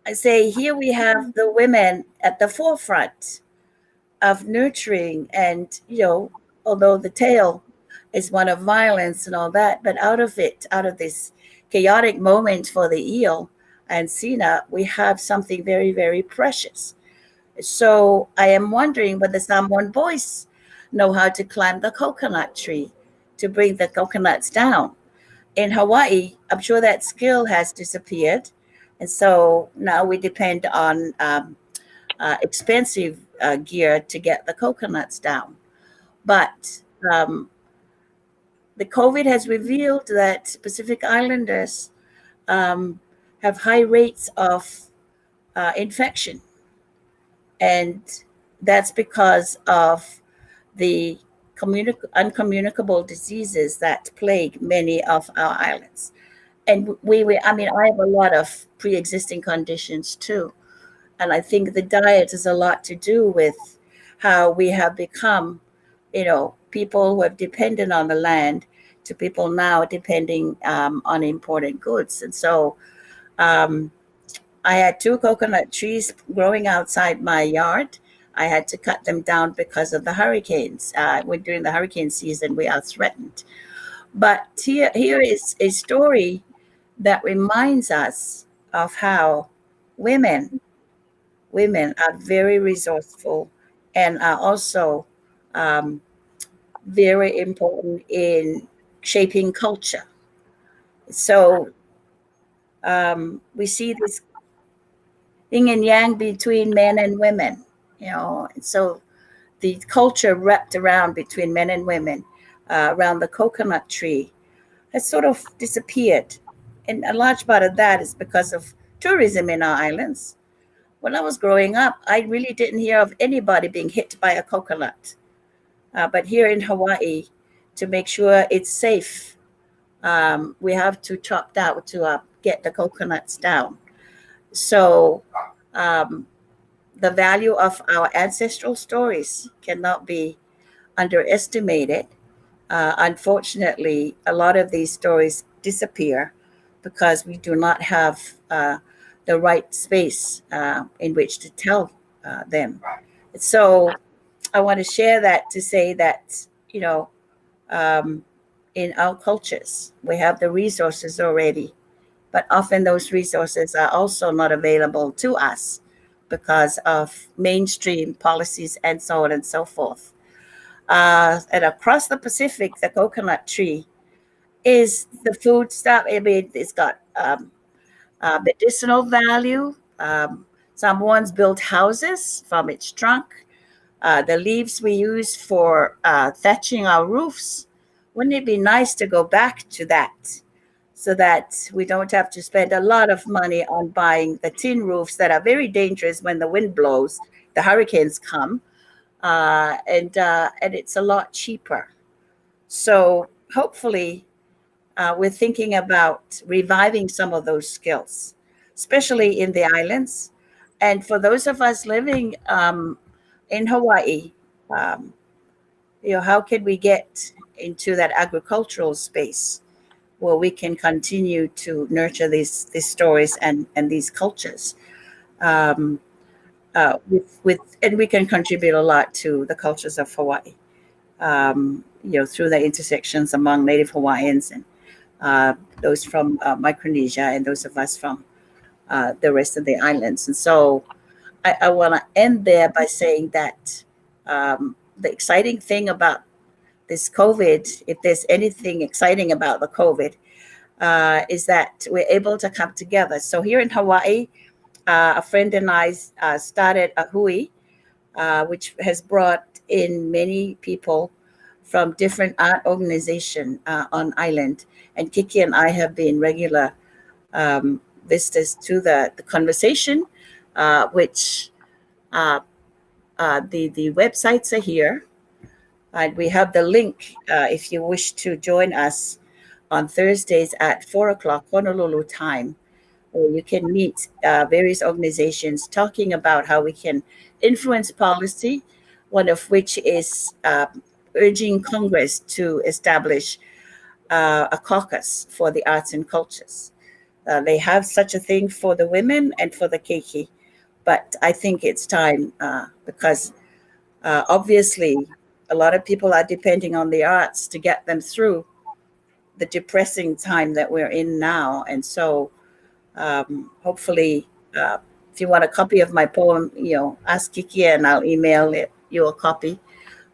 I say, here we have the women at the forefront of nurturing, and although the tale is one of violence and all that, but out of this chaotic moment for the eel and Sina, we have something very, very precious. So I am wondering whether someone boys know how to climb the coconut tree to bring the coconuts down. In Hawaii, I'm sure that skill has disappeared. And so now we depend on expensive gear to get the coconuts down. But the COVID has revealed that Pacific Islanders have high rates of infection. And that's because of the uncommunicable diseases that plague many of our islands. And I mean, I have a lot of pre-existing conditions too. And I think the diet has a lot to do with how we have become, people who have depended on the land to people now depending on imported goods. And so um, I had two coconut trees growing outside my yard. I had to cut them down because of the hurricanes. During the hurricane season, we are threatened. But here is a story that reminds us of how women women are very resourceful and are also um, very important in shaping culture. So we see this yin and yang between men and women, so the culture wrapped around between men and women around the coconut tree has sort of disappeared. And a large part of that is because of tourism in our islands. When I was growing up, I really didn't hear of anybody being hit by a coconut. But here in Hawaii, to make sure it's safe, we have to chop down to get the coconuts down. So the value of our ancestral stories cannot be underestimated. Unfortunately, a lot of these stories disappear because we do not have the right space in which to tell them. So I want to share that to say that, um, in our cultures, we have the resources already, but often those resources are also not available to us because of mainstream policies and so on and so forth. And across the Pacific, the coconut tree is the food stuff. I mean, it's got medicinal value. Some ones built houses from its trunk. The leaves we use for thatching our roofs. Wouldn't it be nice to go back to that so that we don't have to spend a lot of money on buying the tin roofs that are very dangerous when the wind blows, the hurricanes come, and it's a lot cheaper. So hopefully, we're thinking about reviving some of those skills, especially in the islands. And for those of us living in Hawaii, um, how can we get into that agricultural space where we can continue to nurture these stories and these cultures? Um, and we can contribute a lot to the cultures of Hawaii, through the intersections among Native Hawaiians and those from Micronesia and those of us from the rest of the islands. And so I want to end there by saying that the exciting thing about this COVID, if there's anything exciting about the COVID, is that we're able to come together. So here in Hawaii, a friend and I started a hui, which has brought in many people from different art organizations on island. And Kiki and I have been regular visitors to the conversation, which the websites are here. And we have the link if you wish to join us on Thursdays at 4 o'clock Honolulu time, where you can meet various organizations talking about how we can influence policy, one of which is urging Congress to establish a caucus for the arts and cultures. They have such a thing for the women and for the keiki, but I think it's time because obviously a lot of people are depending on the arts to get them through the depressing time that we're in now. And so hopefully, if you want a copy of my poem, ask Kiki and I'll email you a copy.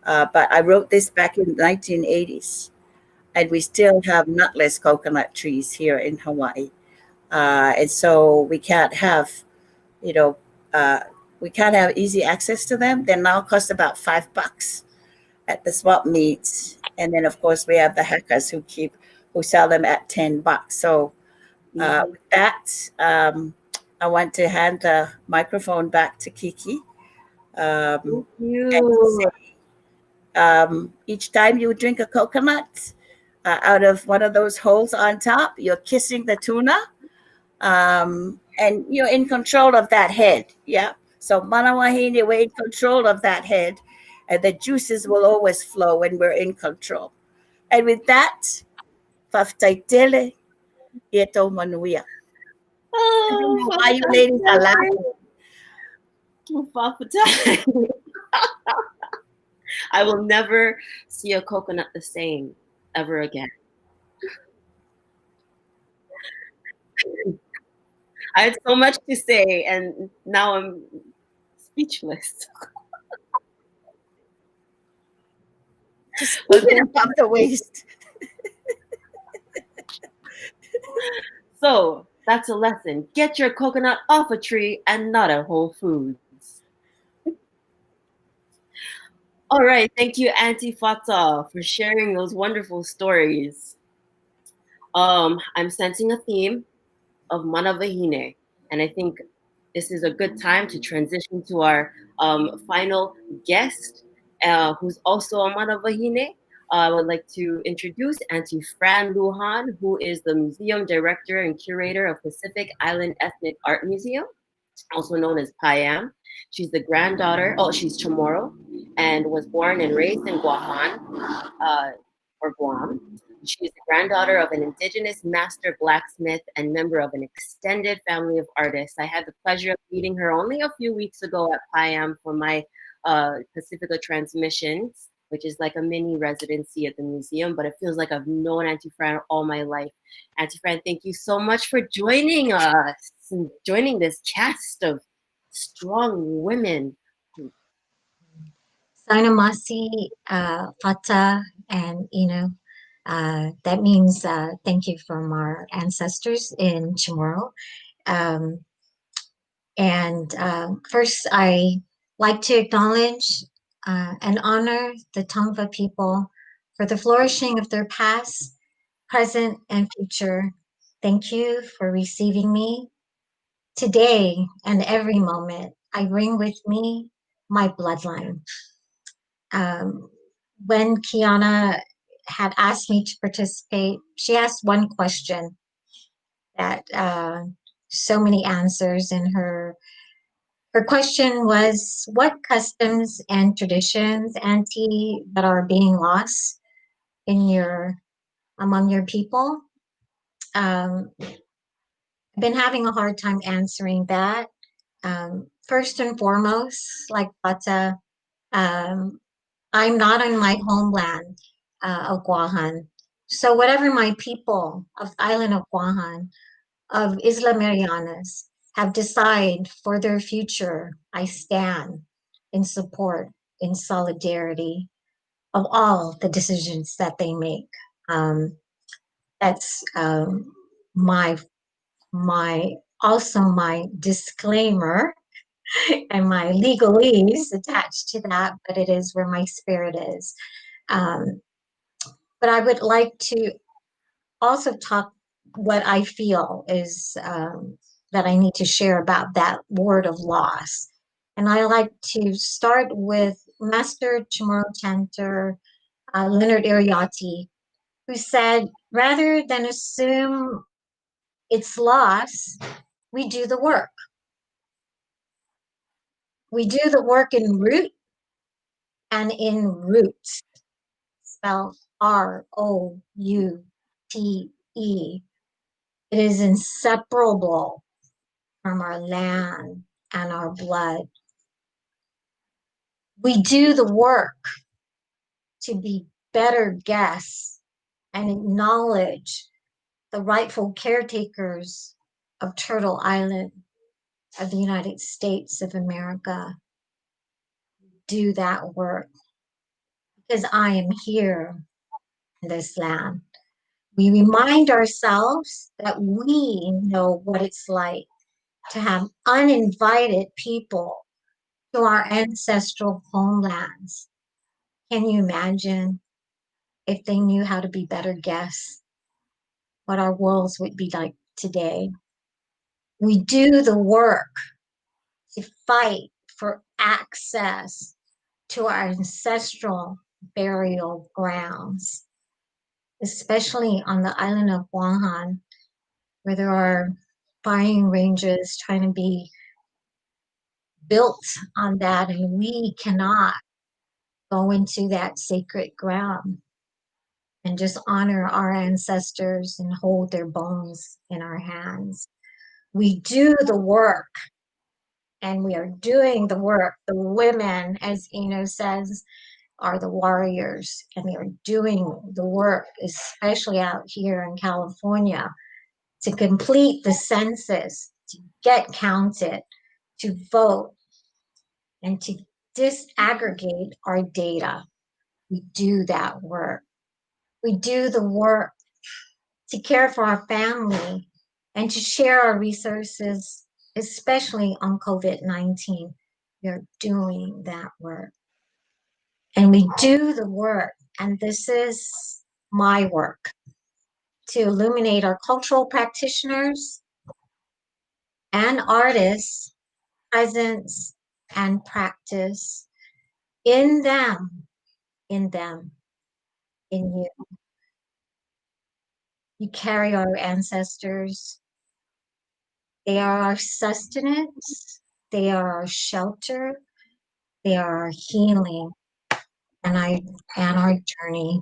But I wrote this back in the 1980s, and we still have nutless coconut trees here in Hawaii. And so we can't have, we can't have easy access to them. They now cost about $5 at the swap meets. And then of course we have the hackers who sell them at $10. So with that, I want to hand the microphone back to Kiki. Thank And to you. say Each time you drink a coconut out of one of those holes on top, you're kissing the tuna, and you're in control of that head. Yeah. So manawahini, we're in control of that head, and the juices will always flow when we're in control. And with that, faftaitele ieto manuia. I don't know why you ladies are laughing. I will never see a coconut the same ever again. I had so much to say, and now I'm speechless. Just keep it above the waist. So that's a lesson. Get your coconut off a tree and not at Whole Foods. All right. Thank you, Auntie Fata, for sharing those wonderful stories. I'm sensing a theme of Manavahine, and I think this is a good time to transition to our final guest, who's also a Manavahine. I would like to introduce Auntie Fran Lujan, who is the museum director and curator of Pacific Island Ethnic Art Museum, also known as PIAM. She's the granddaughter, she's Chamorro, and was born and raised in Guahan, or Guam. She is the granddaughter of an indigenous master blacksmith and member of an extended family of artists. I had the pleasure of meeting her only a few weeks ago at PIAM for my Pacifica transmissions, which is like a mini residency at the museum, but it feels like I've known Auntie Fran all my life. Auntie Fran, thank you so much for joining us and joining this cast of strong women. Sainamasi, Fata, and that means thank you from our ancestors in Chamorro. First, I like to acknowledge and honor the Tongva people for the flourishing of their past, present, and future. Thank you for receiving me. Today and every moment, I bring with me my bloodline. When Kiana had asked me to participate, she asked one question that so many answers in her question was, what customs and traditions, Auntie, that are being lost among your people? I've been having a hard time answering that. First and foremost, like Pata, I'm not on my homeland of Guahan. So whatever my people of the island of Guahan, of Isla Marianas, have decided for their future, I stand in support, in solidarity of all the decisions that they make. That's my also my disclaimer and my legalese attached to that, but it is where my spirit is. But I would like to also talk what I feel is that I need to share about that word of loss. And I like to start with Master Chamorro chanter Leonard Ariati, who said, rather than assume it's loss, we do the work. We do the work in root and in roots, spelled R-O-U-T-E. It is inseparable from our land and our blood. We do the work to be better guests and acknowledge the rightful caretakers of Turtle Island of the United States of America. Do that work because I am here in this land. We remind ourselves that we know what it's like to have uninvited people to our ancestral homelands. Can you imagine if they knew how to be better guests, what our worlds would be like today? We do the work to fight for access to our ancestral burial grounds, especially on the island of Guanghan, where there are firing ranges trying to be built on that, and we cannot go into that sacred ground and just honor our ancestors and hold their bones in our hands. We do the work, and we are doing the work. The women, as Eno says, are the warriors, and they are doing the work, especially out here in California, to complete the census, to get counted, to vote, and to disaggregate our data. We do that work. We do the work to care for our family and to share our resources, especially on COVID-19. We are doing that work. And we do the work, and this is my work, to illuminate our cultural practitioners and artists' presence and practice in them, in them, in you. You carry our ancestors. They are our sustenance. They are our shelter. They are our healing and our journey.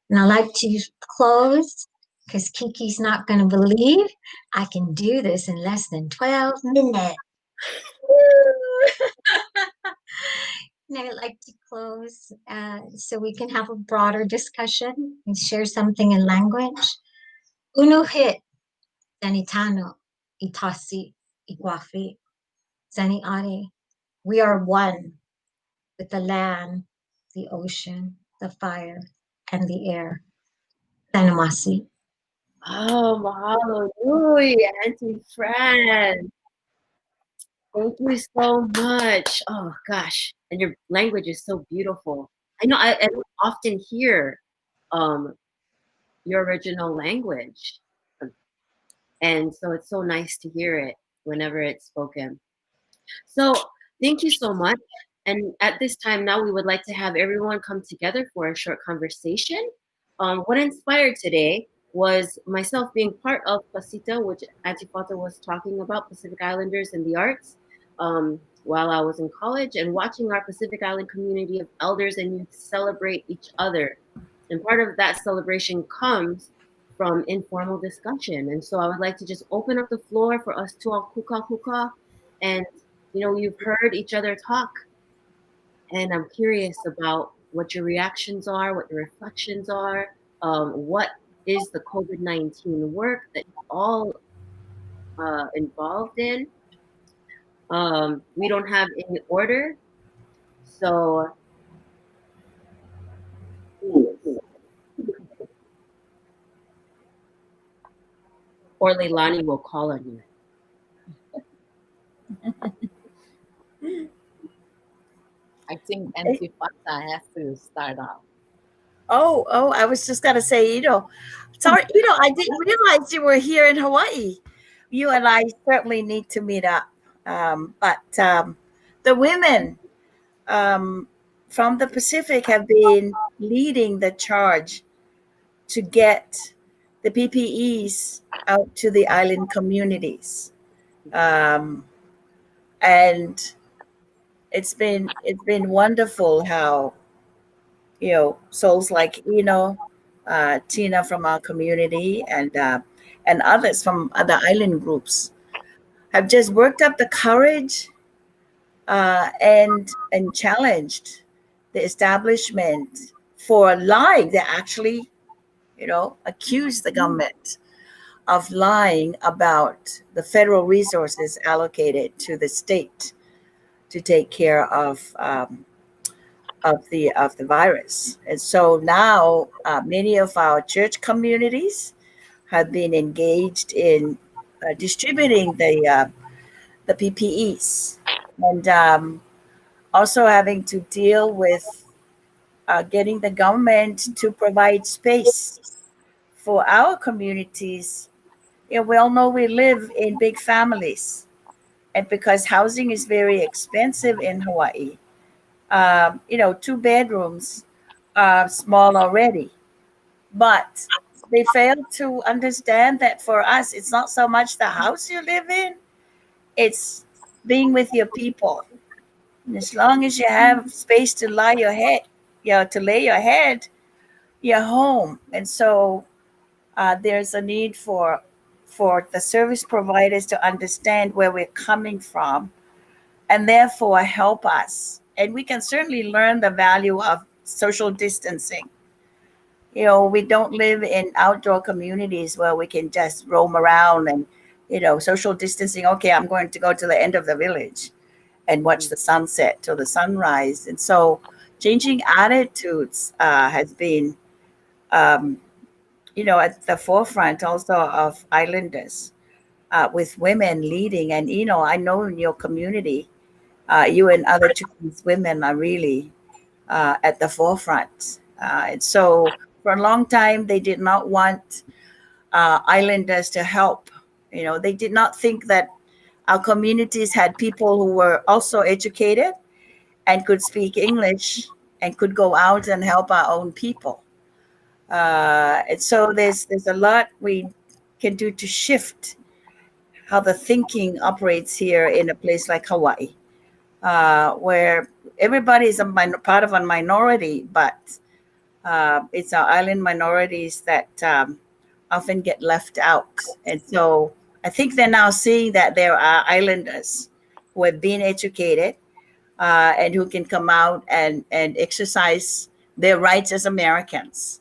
And I like to close because Kiki's not going to believe I can do this in less than 12 minutes. And I like to close so we can have a broader discussion and share something in language. Uno hit Zanitano, Itasi, Iguafi, Zani Ari. We are one with the land, the ocean, the fire, and the air. Tanamasi. Oh, mahalo nui, Auntie Fran. Thank you so much. Oh gosh, and your language is so beautiful. I know I don't often hear um, your original language, and so it's so nice to hear it whenever it's spoken. So thank you so much. And at this time now, we would like to have everyone come together for a short conversation. What inspired today was myself being part of Pasita, which Auntie Fata was talking about, Pacific Islanders and the arts, while I was in college, and watching our Pacific Island community of elders and youth celebrate each other. And part of that celebration comes from informal discussion. And so I would like to just open up the floor for us to all kuka kuka. And, you know, you've heard each other talk. And I'm curious about what your reactions are, what your reflections are, what is the COVID-19 work that you're all involved in. We don't have any order. So or Leilani will call on you. I think Auntie Fata has to start off. Oh, I was just gonna say, sorry, I didn't realize you were here in Hawaii. You and I certainly need to meet up. But the women from the Pacific have been leading the charge to get the PPEs out to the island communities, and it's been wonderful how souls like Tina from our community and others from other island groups have just worked up the courage and challenged the establishment for lying. They actually, accused the government of lying about the federal resources allocated to the state to take care of the virus. And so now many of our church communities have been engaged in distributing the PPEs, and also having to deal with getting the government to provide space for our communities. We all know we live in big families, and because housing is very expensive in Hawaii, Two bedrooms are small already, but they fail to understand that for us, it's not so much the house you live in, it's being with your people. And as long as you have space to lie your head, to lay your head, you're home. And so there's a need for the service providers to understand where we're coming from and therefore help us. And we can certainly learn the value of social distancing. We don't live in outdoor communities where we can just roam around and, social distancing. Okay, I'm going to go to the end of the village and watch the sunset till the sunrise. And so changing attitudes has been, um, at the forefront also of islanders, with women leading. And, I know in your community, you and other Chinese women are really at the forefront. And so for a long time, they did not want islanders to help. They did not think that our communities had people who were also educated and could speak English and could go out and help our own people. And so there's a lot we can do to shift how the thinking operates here in a place like Hawaii, where everybody is part of a minority, but it's our island minorities that often get left out. And so I think they're now seeing that there are islanders who have been educated, and who can come out and exercise their rights as Americans.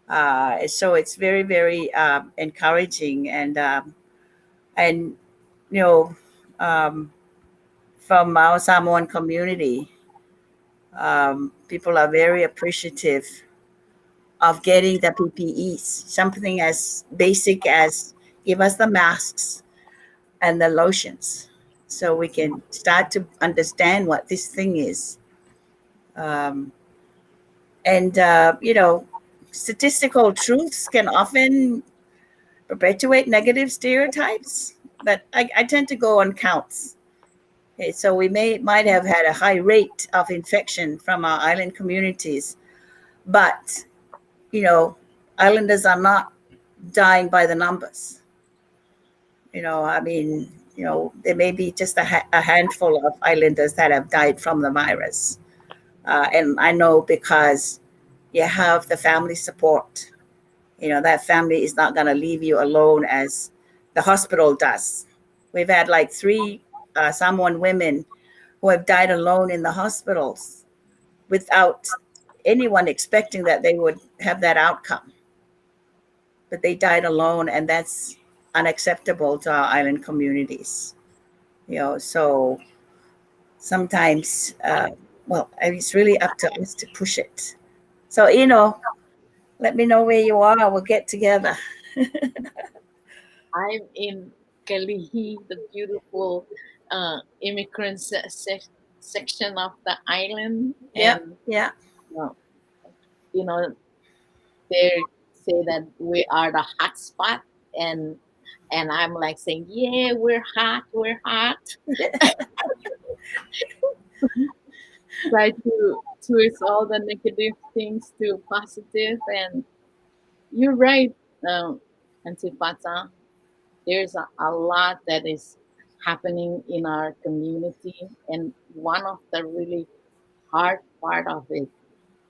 So it's very, very encouraging. And you know, um, from our Samoan community, people are very appreciative of getting the PPEs, something as basic as give us the masks and the lotions so we can start to understand what this thing is. Um, and statistical truths can often perpetuate negative stereotypes, but I tend to go on counts. Okay, so we might have had a high rate of infection from our island communities, but you know, islanders are not dying by the numbers. I mean, there may be just a handful of islanders that have died from the virus, and I know because you have the family support. That family is not going to leave you alone as the hospital does. We've had like three Samoan women who have died alone in the hospitals without anyone expecting that they would have that outcome. But they died alone, and that's unacceptable to our island communities. So sometimes, well, it's really up to us to push it. So, let me know where you are. We'll get together. I'm in Kalihi, the beautiful immigrant section of the island. Yeah, And yeah. uh, you know, they say that we are the hot spot, and I'm like saying, yeah, we're hot, we're hot. Try to twist all the negative things to positive, and you're right, Auntie Fata. There's a lot that is happening in our community, and one of the really hard part of it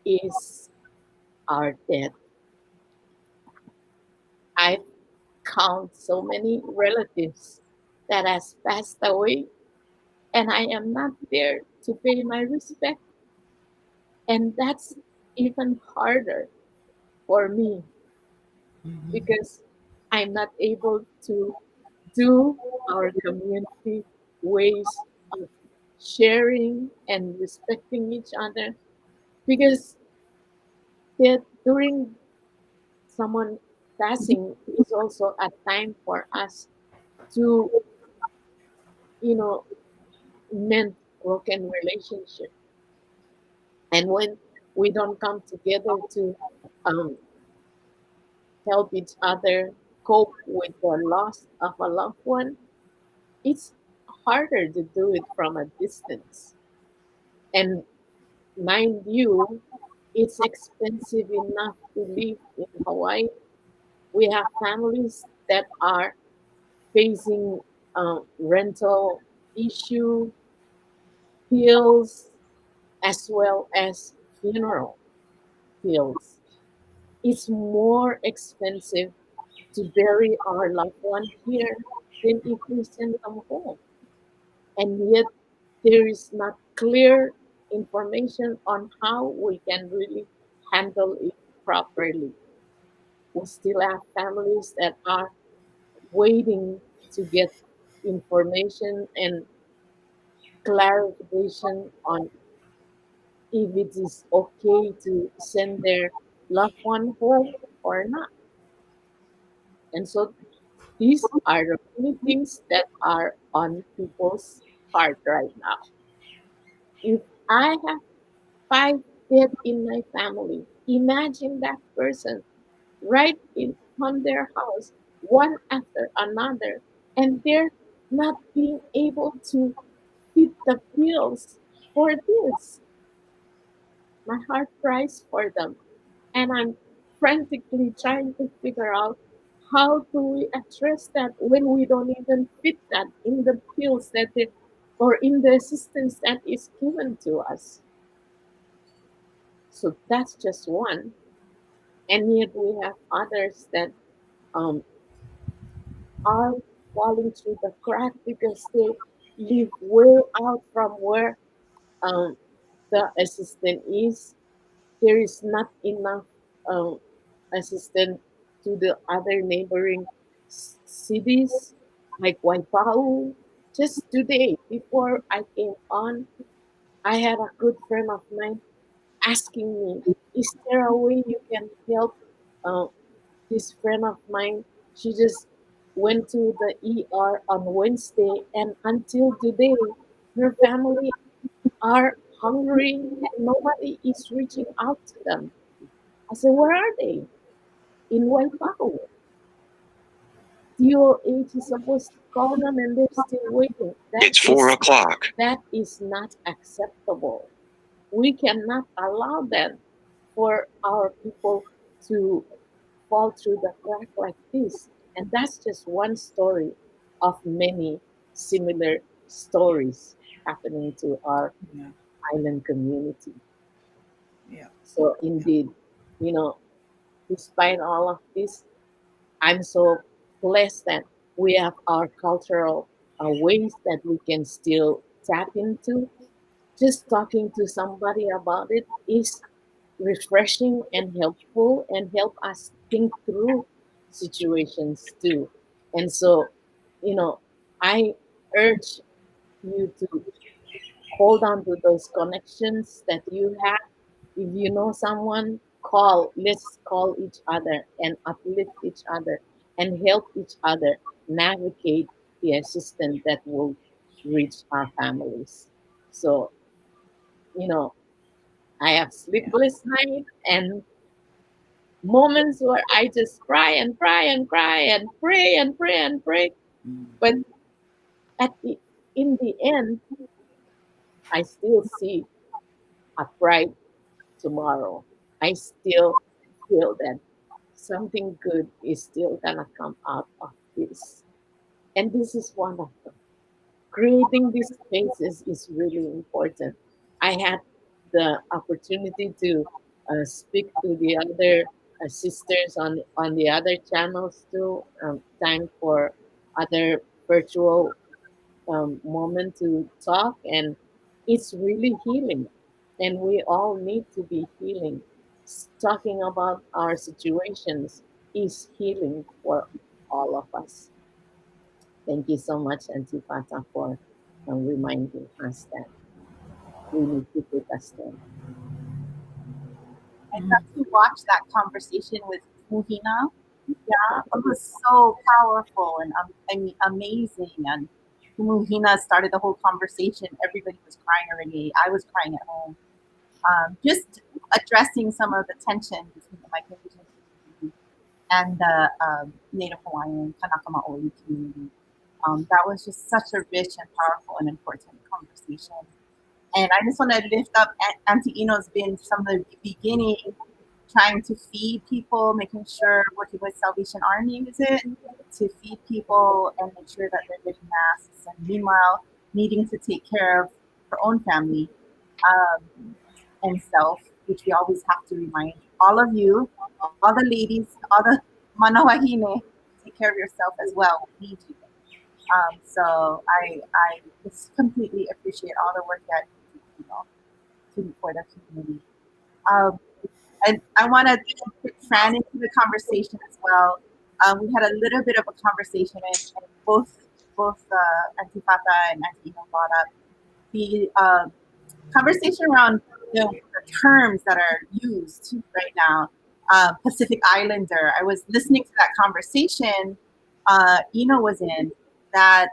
is our death. I count so many relatives that has passed away, and I am not there to pay my respect, and that's even harder for me because I'm not able to do our community ways of sharing and respecting each other, because during someone passing is also a time for us to, you know, mend broken relationship. And when we don't come together to um, help each other cope with the loss of a loved one, it's harder to do it from a distance. And mind you, it's expensive enough to live in Hawaii. We have families that are facing rental issue, bills, as well as funeral bills. It's more expensive to bury our loved one here than if we send them home. And yet, there is not clear information on how we can really handle it properly. We still have families that are waiting to get information and clarification on if it is okay to send their loved one home or not. And so these are the only things that are on people's heart right now. If I have 5 dead in my family, imagine that person right in on their house, one after another, and they're not being able to fit the bills for this. My heart cries for them, and I'm frantically trying to figure out how do we address that when we don't even fit that in the bills that they, or in the assistance that is given to us. So that's just one, and yet we have others that um, are falling through the crack because they live way out from where um, the assistant is. There is not enough um, assistant to the other neighboring cities like Waipau. Just today, before I came on, I had a good friend of mine asking me, "Is there a way you can help uh, this friend of mine? She just went to the ER on Wednesday, and until today, her family are hungry and nobody is reaching out to them." I said, "Where are they?" "In Waipau. DOH is supposed to call them and they're still waiting." It's 4 o'clock. That is not acceptable. We cannot allow that for our people to fall through the crack like this. And that's just one story of many similar stories happening to our Yeah. island community. Yeah. So indeed, you know, despite all of this, I'm so blessed that we have our cultural ways that we can still tap into. Just talking to somebody about it is refreshing and helpful and help us think through situations too. And so, you know, I urge you to hold on to those connections that you have. If you know someone, call. Let's call each other and uplift each other and help each other navigate the assistance that will reach our families. So, you know, I have Yeah. sleepless nights and moments where I just cry and cry and cry and pray and pray and pray. But at the in the end, I still see a bright tomorrow. I still feel that something good is still gonna come out of this. And this is one of them. Creating these spaces is really important. I had the opportunity to speak to the other sisters on the other channels too. Time for other virtual moment to talk, and it's really healing. And we all need to be healing. Talking about our situations is healing for all of us. Thank you so much, Auntie Fata, for reminding us that we need to take a stand. I got to watch that conversation with Muhina. Yeah, it was so powerful and I mean, amazing. And Muhina started the whole conversation. Everybody was crying already. I was crying at home. Just addressing some of the tension between the Micronesian community and the Native Hawaiian Kanaka Maoli community. That was just such a rich and powerful and important conversation. And I just want to lift up Auntie Ino's been from the beginning trying to feed people, making sure, working with Salvation Army, is it, to feed people and make sure that they're getting masks. And meanwhile, needing to take care of her own family and self, which we always have to remind all of you, all the ladies, all the manawahine, take care of yourself as well. We need you. So I just completely appreciate all the work that you know for the community. And I want to put Fran into the conversation as well. We had a little bit of a conversation, and both Auntie Fata and Auntie Ino brought up the conversation around the terms that are used right now. Pacific Islander. I was listening to that conversation Ino was in, that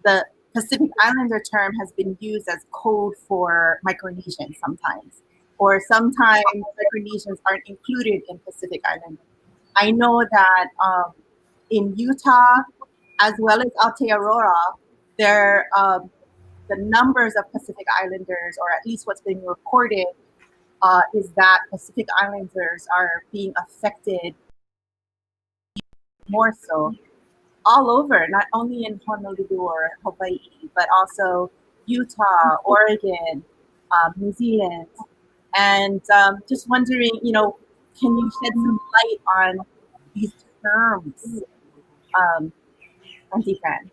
the Pacific Islander term has been used as code for Micronesian sometimes, or sometimes Micronesians aren't included in Pacific Islander. I know that in Utah, as well as Aotearoa, there the numbers of Pacific Islanders, or at least what's been reported, is that Pacific Islanders are being affected more so all over, not only in Honolulu or Hawaii, but also Utah, Oregon, New Zealand. And just wondering, can you shed some light on these terms? Auntie Fran,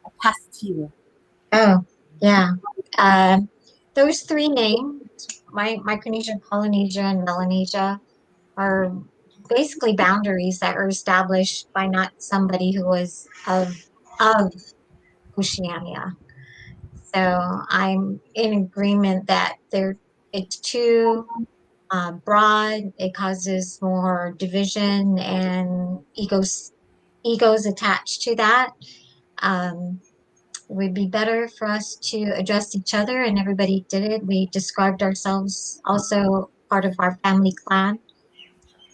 I pass it to you. Oh, yeah. Those three names, Micronesia, Polynesia, and Melanesia, are basically boundaries that are established by not somebody who was of Oceania. So I'm in agreement that it's too broad. It causes more division and egos attached to that. It would be better for us to address each other, and everybody did it. We described ourselves, also part of our family clan.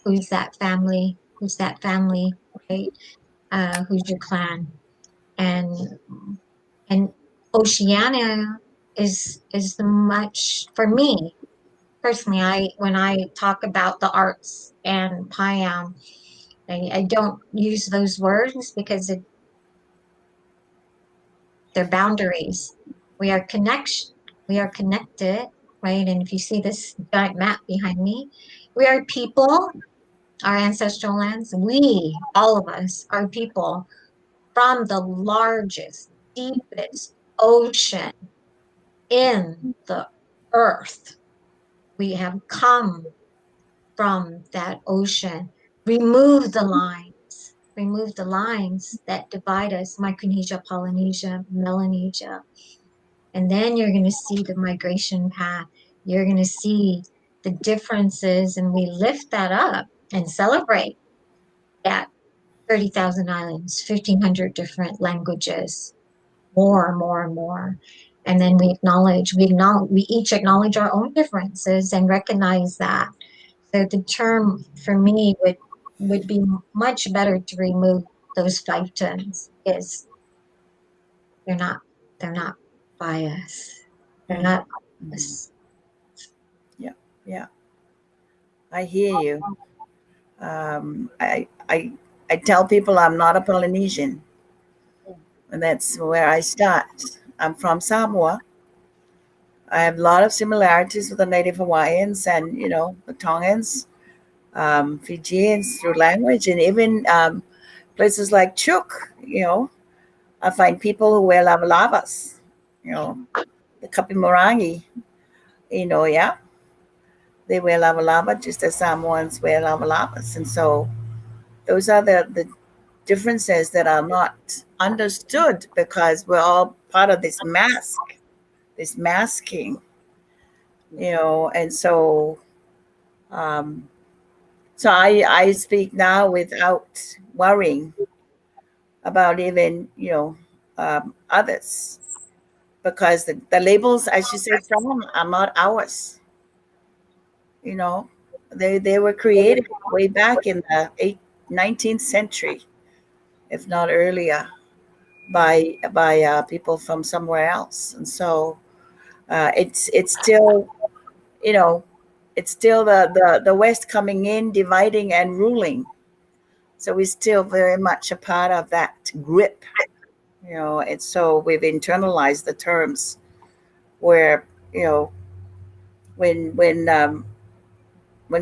Who's that family? Who's that family? Right? Who's your clan? And Oceania is much, for me personally. When I talk about the arts and Payam, I don't use those words because they're boundaries. We are connected, right? And if you see this giant map behind me, we are people, our ancestral lands. We, all of us, are people from the largest, deepest ocean in the earth. We have come from that ocean. Remove the lines that divide us, Micronesia, Polynesia, Melanesia. And then you're going to see the migration path. You're going to see the differences, and we lift that up and celebrate that 30,000 islands, 1,500 different languages, more. And then we each acknowledge our own differences and recognize that. So the term for me would be much better to remove those 5 tons, is they're not biased. They're not biased. Yeah. I hear you. I tell people I'm not a Polynesian, and that's where I start. I'm from Samoa. I have a lot of similarities with the Native Hawaiians and the Tongans, Fijians through language, and even places like Chuk. I find people who wear lavalavas. The Kapimorangi. Yeah, they wear lava just as Samoans wear lavalavas, and so those are the differences that are not understood because we're all part of this masking, and so I speak now without worrying about even others, because the labels, as you said, from are not ours. They were created way back in the 19th century, if not earlier, by people from somewhere else. And so It's still, you know, it's still the West coming in, dividing and ruling. So we're still very much a part of that grip, you know. It's so we've internalized the terms where, you know, when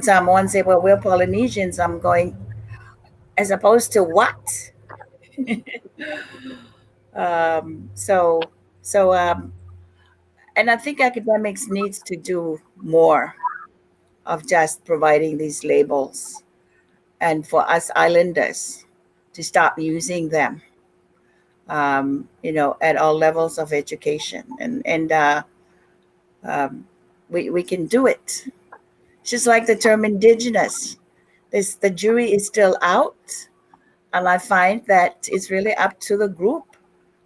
someone say, "Well, we're Polynesians," I'm going, as opposed to what? So and I think academics needs to do more of just providing these labels, and for us islanders to stop using them, you know, at all levels of education, and we can do it. Just like the term indigenous, the jury is still out, and I find that it's really up to the group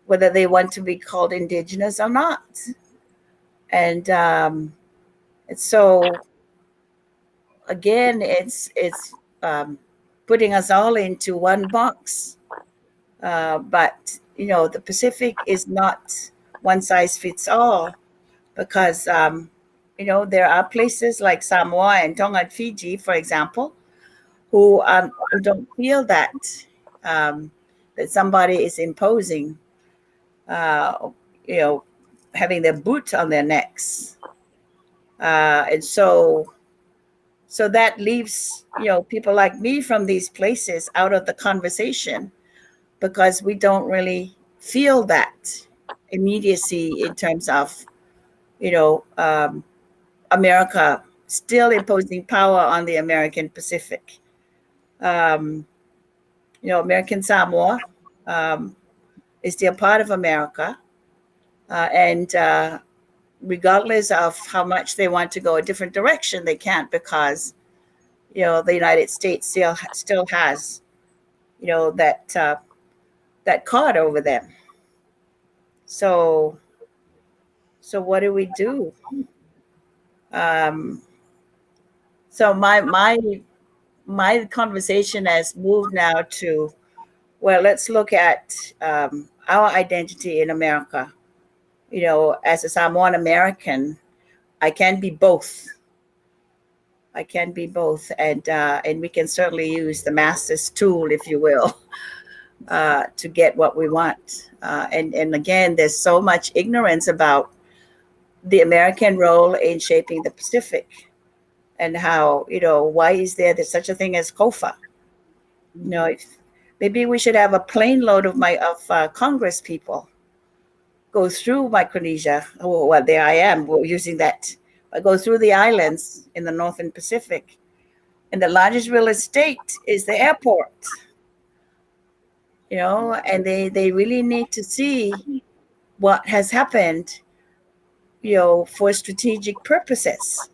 whether they want to be called indigenous or not. And so again, it's putting us all into one box. But you know, the Pacific is not one size fits all, because you know, there are places like Samoa and Tonga and Fiji, for example, who don't feel um, that somebody is imposing, uh, you know, having their boot on their necks, and so that leaves, you know, people like me from these places out of the conversation, because we don't really feel that immediacy in terms of, you know, America still imposing power on the American Pacific. Um, you know, American Samoa is still part of America, and regardless of how much they want to go a different direction, they can't, because you know the United States still has, you know, that card over them. So what do we do? Um, so my conversation has moved now to, well, let's look at our identity in America. You know, as a Samoan American, I can be both. I can be both, and we can certainly use the master's tool, if you will, to get what we want. And again, there's so much ignorance about the American role in shaping the Pacific, and how, you know, why is there's such a thing as COFA? You know, maybe we should have a plane load of Congress people go through Micronesia. Oh, well, there I am using that. I go through the islands in the Northern Pacific, and the largest real estate is the airport. You know, and they really need to see what has happened, you know, for strategic purposes.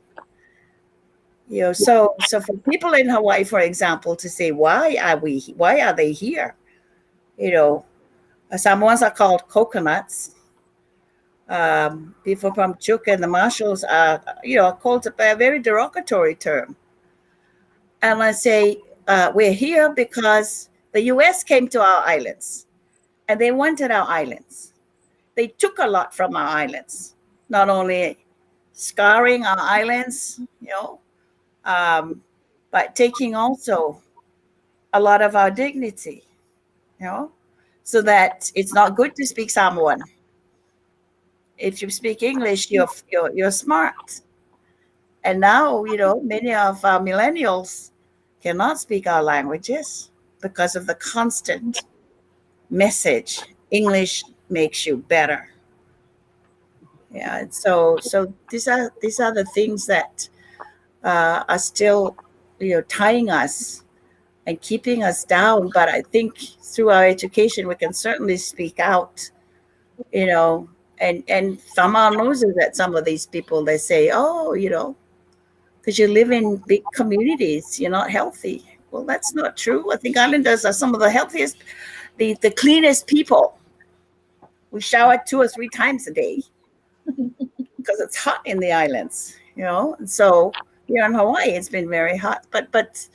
You know, so for people in Hawaii, for example, to say, why are they here? You know, Samoans are called coconuts. People from Chuuk and the Marshalls are, you know, called by a very derogatory term. And I say, we're here because the US came to our islands and they wanted our islands. They took a lot from our islands, not only scarring our islands, you know, but taking also a lot of our dignity, you know, so that it's not good to speak Samoan. If you speak English, you're smart. And now, you know, many of our millennials cannot speak our languages because of the constant message. English makes you better. Yeah. And so these are the things that are still, you know, tying us and keeping us down. But I think through our education, we can certainly speak out, you know, and thumb our noses at some of these people. They say, oh, you know, because you live in big communities, you're not healthy. Well, that's not true. I think islanders are some of the healthiest, the cleanest people. We shower 2 or 3 times a day because it's hot in the islands, you know. And so here in Hawaii, it's been very hot. But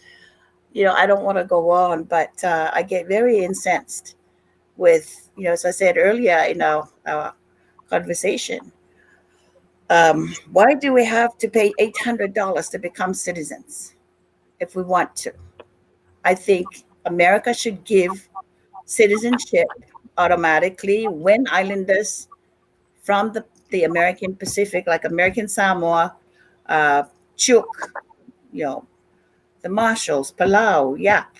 you know, I don't want to go on, but I get very incensed with, you know, as I said earlier in our conversation, Why do we have to pay $800 to become citizens if we want to? I think America should give citizenship automatically when islanders from the American Pacific, like American Samoa, uh, Chuk, you know, the Marshalls, Palau, Yap,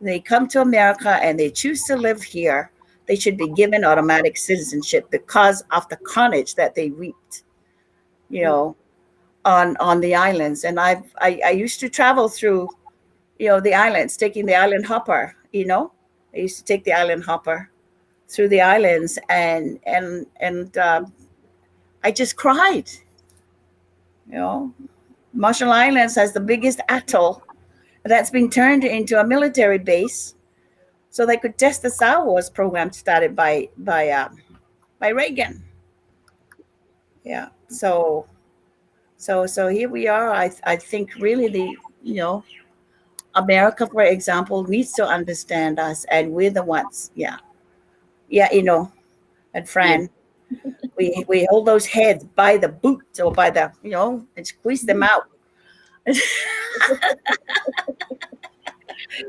they come to America and they choose to live here, they should be given automatic citizenship because of the carnage that they reaped, you know, on the islands. And I used to travel through, the islands, taking the island hopper, I used to take the island hopper through the islands, and I just cried. You know, Marshall Islands has the biggest atoll that's been turned into a military base, so they could test the Star Wars program started by Reagan. Yeah. So here we are. I think really America, for example, needs to understand us, and we're the ones. Yeah. Yeah. And Yes. Fran, we hold those heads by the boot or by the and squeeze them out.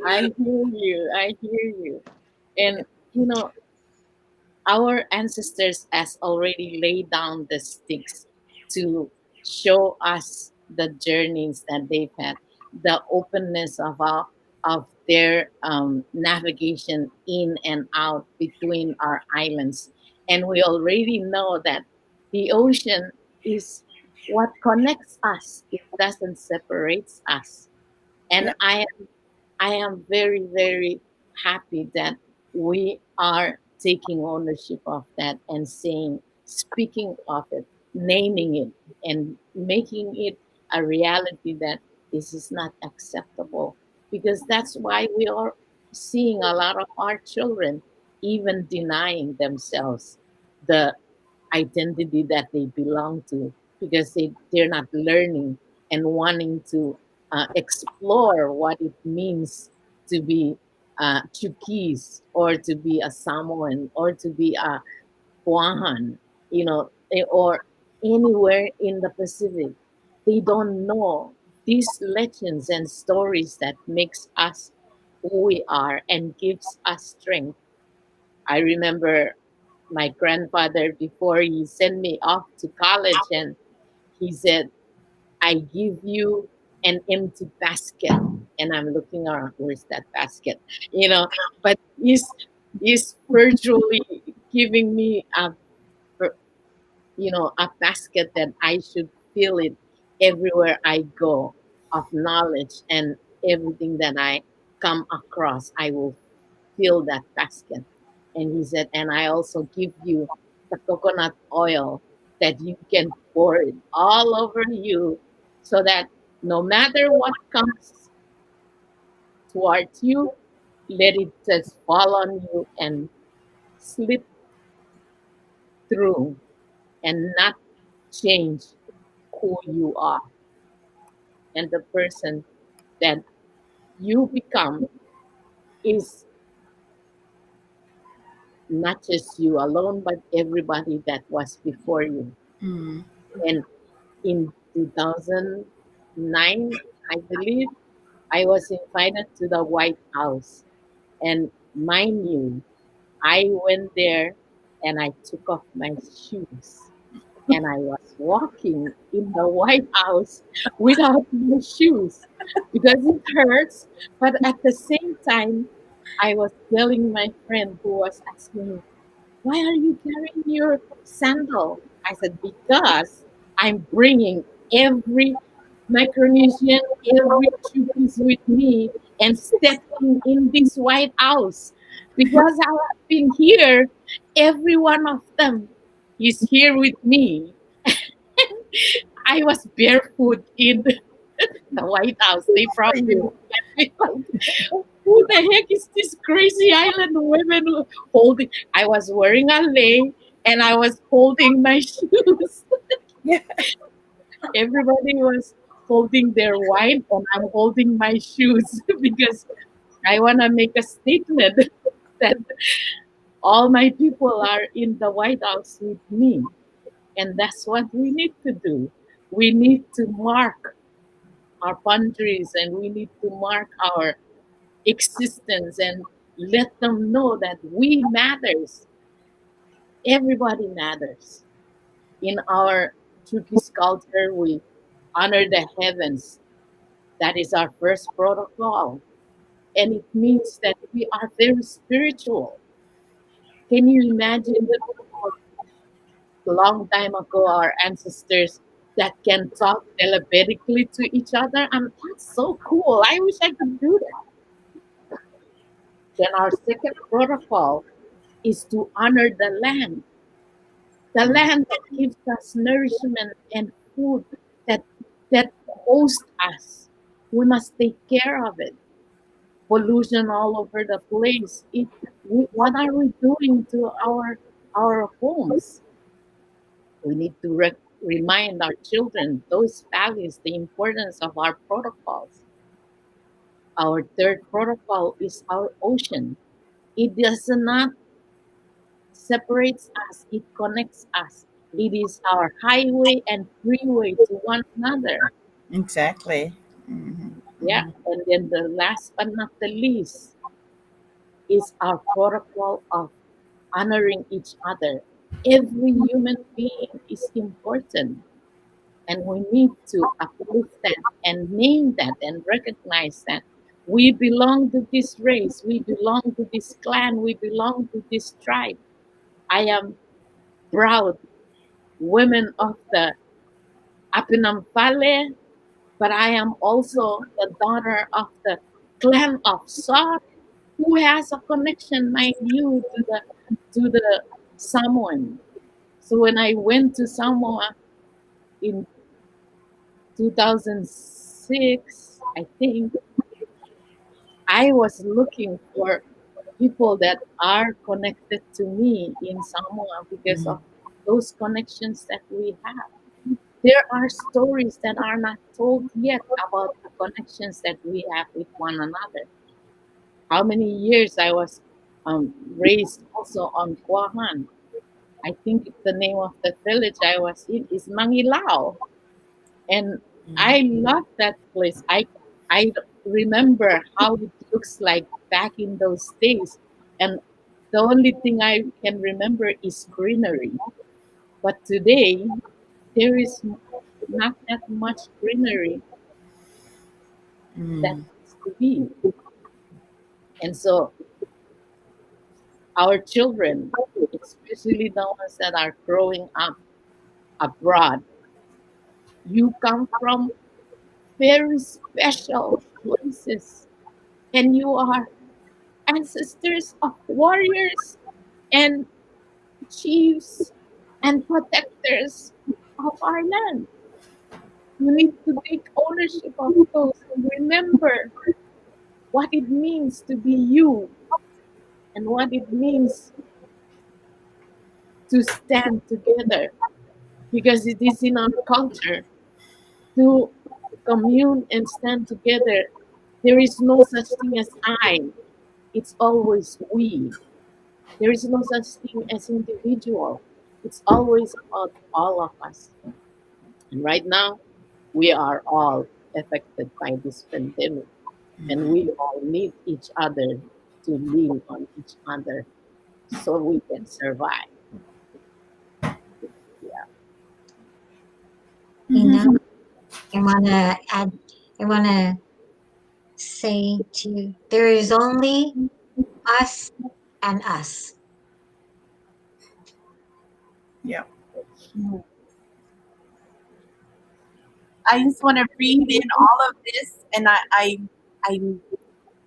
I hear you. I hear you. And you know, our ancestors has already laid down the sticks to show us the journeys that they've had, the openness of their navigation in and out between our islands. And we already know that the ocean is what connects us. It doesn't separate us. And Yeah. I am very, very happy that we are taking ownership of that and saying, speaking of it, naming it, and making it a reality that this is not acceptable. Because that's why we are seeing a lot of our children even denying themselves the identity that they belong to because they're not learning and wanting to explore what it means to be Chukis or to be a Samoan or to be a Guahan, or anywhere in the Pacific. They don't know these legends and stories that makes us who we are and gives us strength. I remember my grandfather before he sent me off to college, and he said, I give you an empty basket. And I'm looking around, where's that basket? But he's virtually giving me a basket that I should fill it everywhere I go of knowledge, and everything that I come across, I will fill that basket. And he said, and I also give you the coconut oil that you can pour it all over you so that no matter what comes towards you, let it just fall on you and slip through and not change who you are. And the person that you become is not just you alone, but everybody that was before you. Mm. And in 2009, I believe, I was invited to the White House. And mind you, I went there and I took off my shoes. And I was walking in the White House without my shoes because it hurts. But at the same time, I was telling my friend who was asking me, why are you carrying your sandal? I said, because I'm bringing every Micronesian, every Chukis with me and stepping in this White House. Because I have been here, every one of them is here with me. I was barefoot in the White House. They probably looked at me like, who the heck is this crazy island women holding? I was wearing a lei and I was holding my shoes. Yeah. Everybody was holding their wine and I'm holding my shoes because I want to make a statement that all my people are in the White House with me. And that's what we need to do. We need to mark our boundaries and we need to mark our existence and let them know that we matters. Everybody matters. In our Turkish culture, we honor the heavens. That is our first protocol. And it means that we are very spiritual. Can you imagine the people long time ago, our ancestors that can talk telepathically to each other? And that's so cool. I wish I could do that. Then our second protocol is to honor the land. The land that gives us nourishment and food that that hosts us. We must take care of it. Pollution all over the place. What are we doing to our homes? We need to remind our children those values, the importance of our protocols. Our third protocol is our ocean. It does not separates us, it connects us. It is our highway and freeway to one another. Exactly. Yeah. And then the last but not the least is our protocol of honoring each other. Every human being is important. And we need to uplift that and name that and recognize that we belong to this race, we belong to this clan, we belong to this tribe. I am proud women of the Apinam Valley, but I am also the daughter of the clan of Sar, who has a connection, mind you, to the Samoan. So when I went to Samoa in 2006, I think, I was looking for people that are connected to me in Samoa because of those connections that we have. There are stories that are not told yet about the connections that we have with one another. How many years I was raised also on Kuahan. I think the name of the village I was in is Mangilao. And I love that place. I remember how it looks like back in those days. And the only thing I can remember is greenery. But today, there is not that much greenery that used to be. And so our children, especially the ones that are growing up abroad, you come from very special places and you are ancestors of warriors and chiefs and protectors of our land. You need to take ownership of those and remember what it means to be you and what it means to stand together because it is in our culture to commune and stand together. There is no such thing as I, it's always we. There is no such thing as individual. It's always about all of us. And right now, we are all affected by this pandemic, and we all need each other to lean on each other so we can survive. Yeah. You know, I want to add, I want to say to there is only us and us. Yeah. I just want to breathe in all of this, and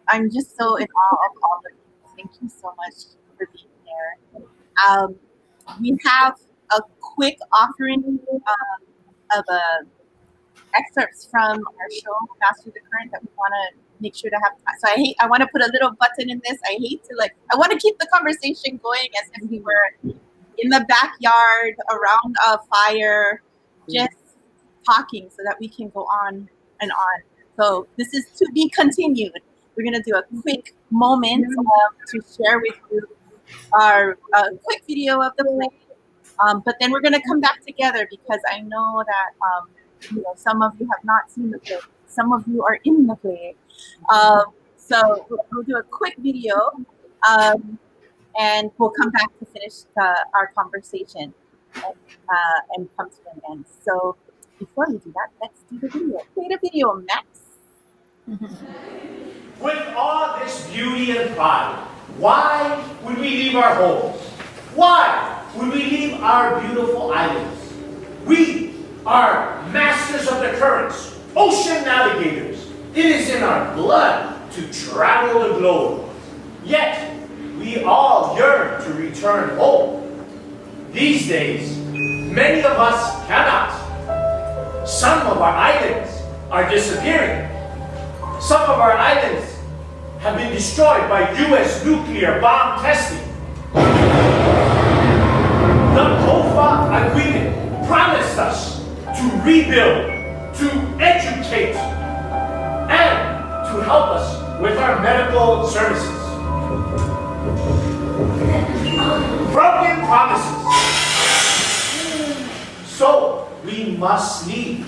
I'm just so in awe of all of you. Thank you so much for being here. We have a quick offering of excerpts from our show, Master the Current, that we want to make sure to have. So I want to put a little button in this. I hate to I want to keep the conversation going as if we were in the backyard around a fire, just talking so that we can go on and on. So this is to be continued. We're going to do a quick moment to share with you our quick video of the play, But then we're going to come back together because I know that some of you have not seen the play. Some of you are in the play. So we'll do a quick video, and we'll come back to finish our conversation and come to an end. So before we do that, let's do the video. Play the video, Max. With all this beauty and pride, why would we leave our homes? Why would we leave our beautiful islands? We are masters of the currents, ocean navigators. It is in our blood to travel the globe. Yet, we all yearn to return home. These days, many of us cannot. Some of our islands are disappearing. Some of our islands have been destroyed by U.S. nuclear bomb testing. The COFA agreement promised us to rebuild, to educate, and to help us with our medical services. Broken promises. So we must leave.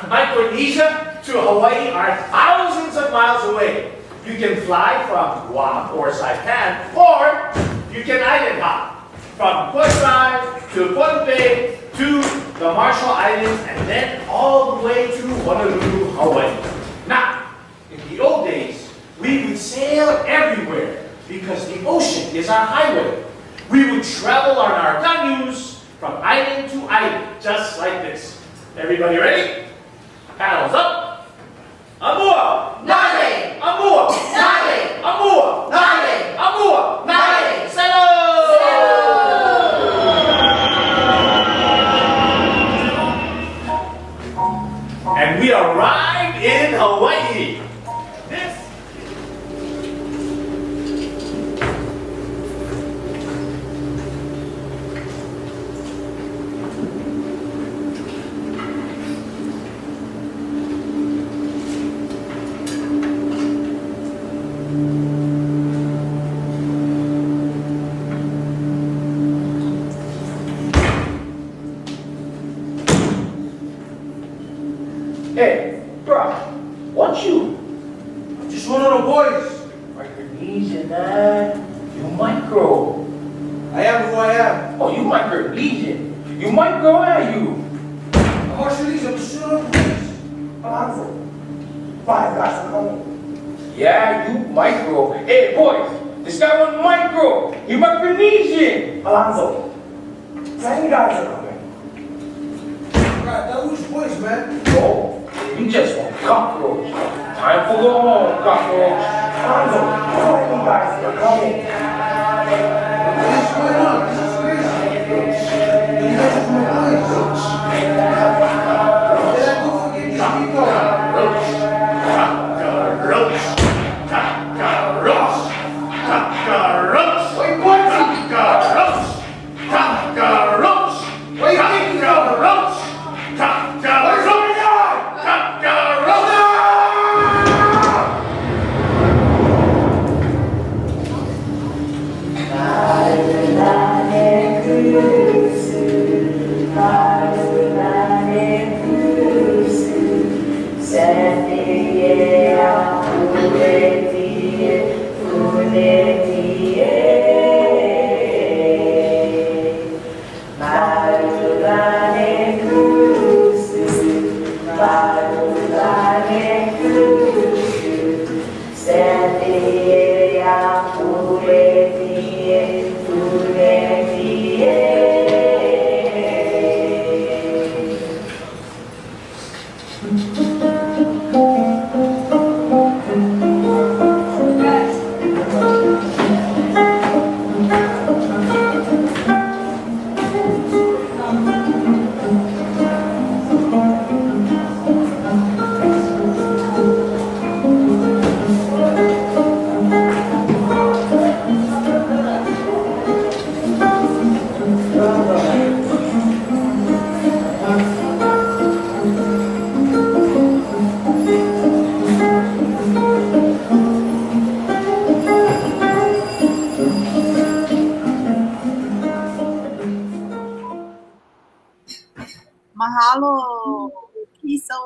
Micronesia to Hawaii are thousands of miles away. You can fly from Guam or Saipan, or you can island hop from Puerto to Pohnpei to the Marshall Islands and then all the way to Honolulu, Hawaii. Now, in the old days, we would sail everywhere because the ocean is our highway. We would travel on our canoes from island to island, just like this. Everybody ready? Paddles up. Amua! Nade! Amua! Nade! Amua! Nade! Amua! Nade! Sail! And we arrived in Hawaii. This Hey, bro, what you? Just one of the boys. Micronesian, man. You micro. I am who I am. Oh, you Micronesian. You micro, are you? I'm Marshallese, I'm just one of the boys. Alonzo. 5 guys from home. Yeah, you micro. Hey, boys, this guy went micro. You Micronesian. Alonzo. 10 guys are coming. God, those boys, man. Oh. You just want cockroach. Time for go home, cockroach. Alonzo, how many guys are coming? What's going on? This is crazy. You guys are my boys. Did I go forget these people? Cockroach. Cockroach. Cockroach. Cockroach. Wait, what? Cockroach. Cockroach. Wait, cockroach. Cockroach. Mahalo. Kiso.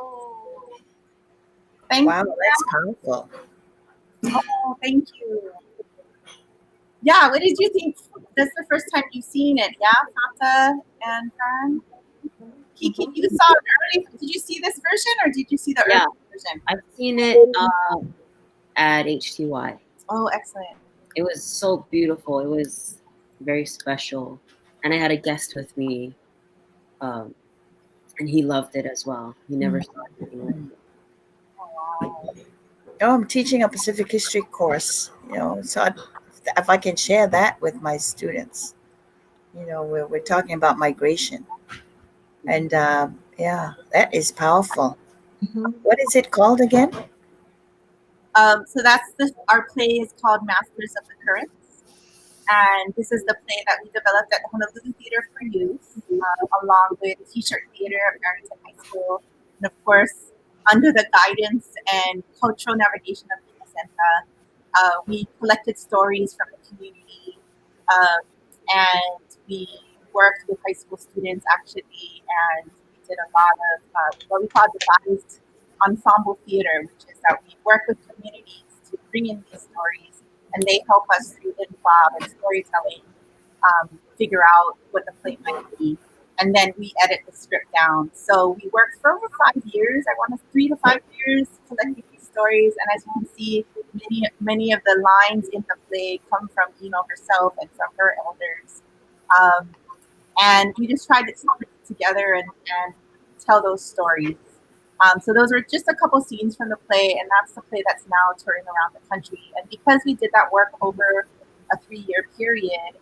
Thank Wow, you. that's powerful. Oh, thank you. Yeah, what did you think? That's the first time you've seen it, yeah, Fata and Fran? Kiki, you saw it early. Did you see this version or did you see the Yeah, early version? I've seen it at HTY. Oh, excellent. It was so beautiful. It was very special, and I had a guest with me, and he loved it as well. He never saw anything like it. Oh, I'm teaching a Pacific history course, so if I can share that with my students, we're talking about migration. And yeah, that is powerful. What is it called again? So that's our play is called Masters of the Currents. And this is the play that we developed at Honolulu Theater for Youth, along with T-shirt Theater at Barrington High School. And of course, under the guidance and cultural navigation of Ina Senta, we collected stories from the community, and we worked with high school students actually, and we did a lot of what we call devised ensemble theater, which is that we work with communities to bring in these stories, and they help us through improv and storytelling figure out what the play might be. And then we edit the script down. So we worked for over 5 years, I want to 3 to 5 years, collecting these stories. And as you can see, many of the lines in the play come from Ino herself and from her elders. And we just tried to put it together and tell those stories. So those are just a couple scenes from the play, and that's the play that's now touring around the country. And because we did that work over a 3-year period,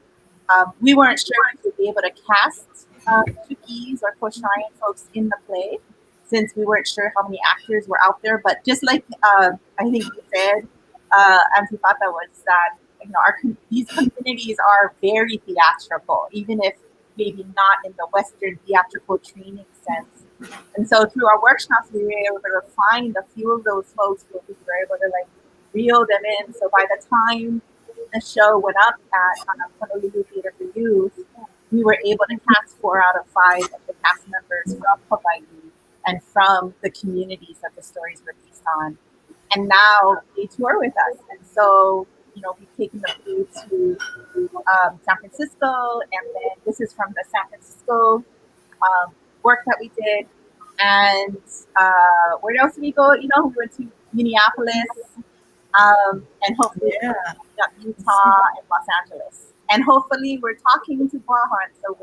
we weren't sure if we'd be able to cast Tukis or Koshnarian folks in the play, since we weren't sure how many actors were out there. But just like I think you said, Antipata, was that these communities are very theatrical, even if maybe not in the Western theatrical training sense. And so through our workshops, we were able to find a few of those folks who we were able to reel them in. So by the time the show went up at Honolulu Theater for Youth, we were able to cast 4 out of 5 of the cast members from Hawaii and from the communities that the stories were based on. And now they tour with us. And so, we've taken the play to San Francisco, and then this is from the San Francisco work that we did. And where else did we go? We went to Minneapolis, and hopefully Utah and Los Angeles. And hopefully we're talking to Guahan, so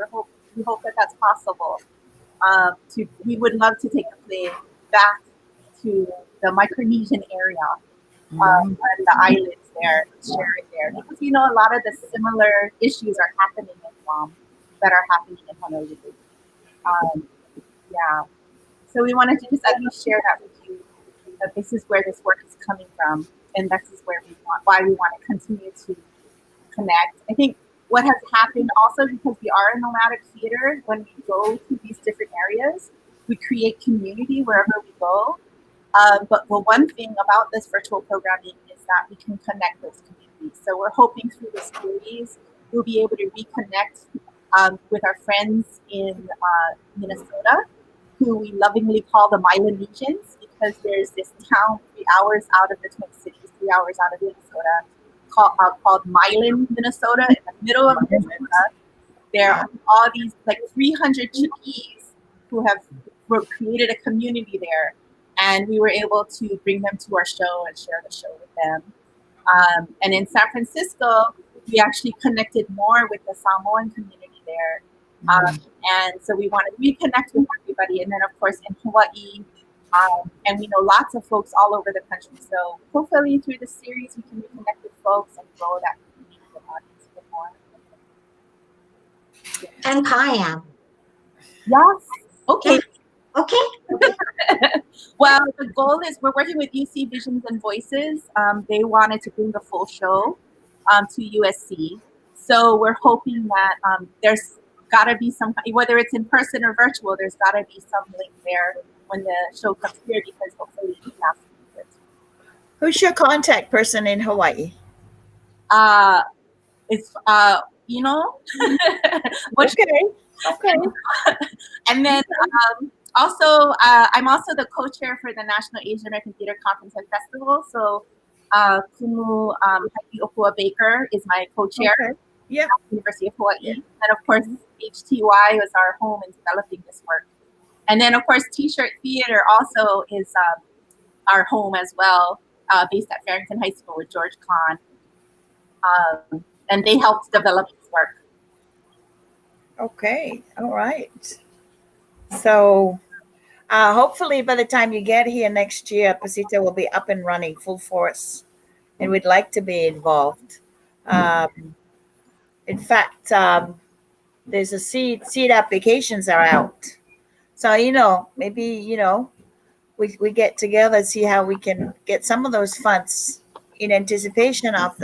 we hope that that's possible. We would love to take the play back to the Micronesian area and the islands there, share it there. Because a lot of the similar issues are happening in Guam that are happening in Honolulu. Yeah. So we wanted to just at least share that with you, that this is where this work is coming from, and this is why we want to continue to connect. I think what has happened also, because we are a nomadic theater, when we go to these different areas, we create community wherever we go. But one thing about this virtual programming is that we can connect those communities. So we're hoping through this series, we'll be able to reconnect with our friends in Minnesota, who we lovingly call the Micronesians, because there's this town 3 hours out of the Twin Cities, 3 hours out of Minnesota, called Milan, Minnesota, in the middle of Minnesota. There are all these 300 Chukis who have created a community there, and we were able to bring them to our show and share the show with them. And in San Francisco, we actually connected more with the Samoan community there. And so we want to reconnect with everybody. And then, of course, in Hawaii, and we know lots of folks all over the country. So hopefully through the series, we can reconnect with folks and grow that community and audience a bit more. And Kayam. Yes. Okay. Yeah. Okay. Well, the goal is we're working with UC Visions and Voices. They wanted to bring the full show to USC. So we're hoping that there's got to be some, whether it's in person or virtual, there's got to be some link there when the show comes here, because hopefully we have it. Who's your contact person in Hawaii? It's okay. Okay. And then also, I'm also the co-chair for the National Asian American Theater Conference and Festival. So Kumu Heidi Opua Baker is my co-chair Okay. Yeah. at the University of Hawaii. And of course, HTY was our home in developing this work. And then, of course, T-Shirt Theater also is our home as well, based at Farrington High School with George Kahn. And they helped develop this work. Okay. All right. So hopefully by the time you get here next year, Pasita will be up and running full force, and we'd like to be involved. In fact, there's a seed applications are out. So, maybe, we get together and see how we can get some of those funds in anticipation of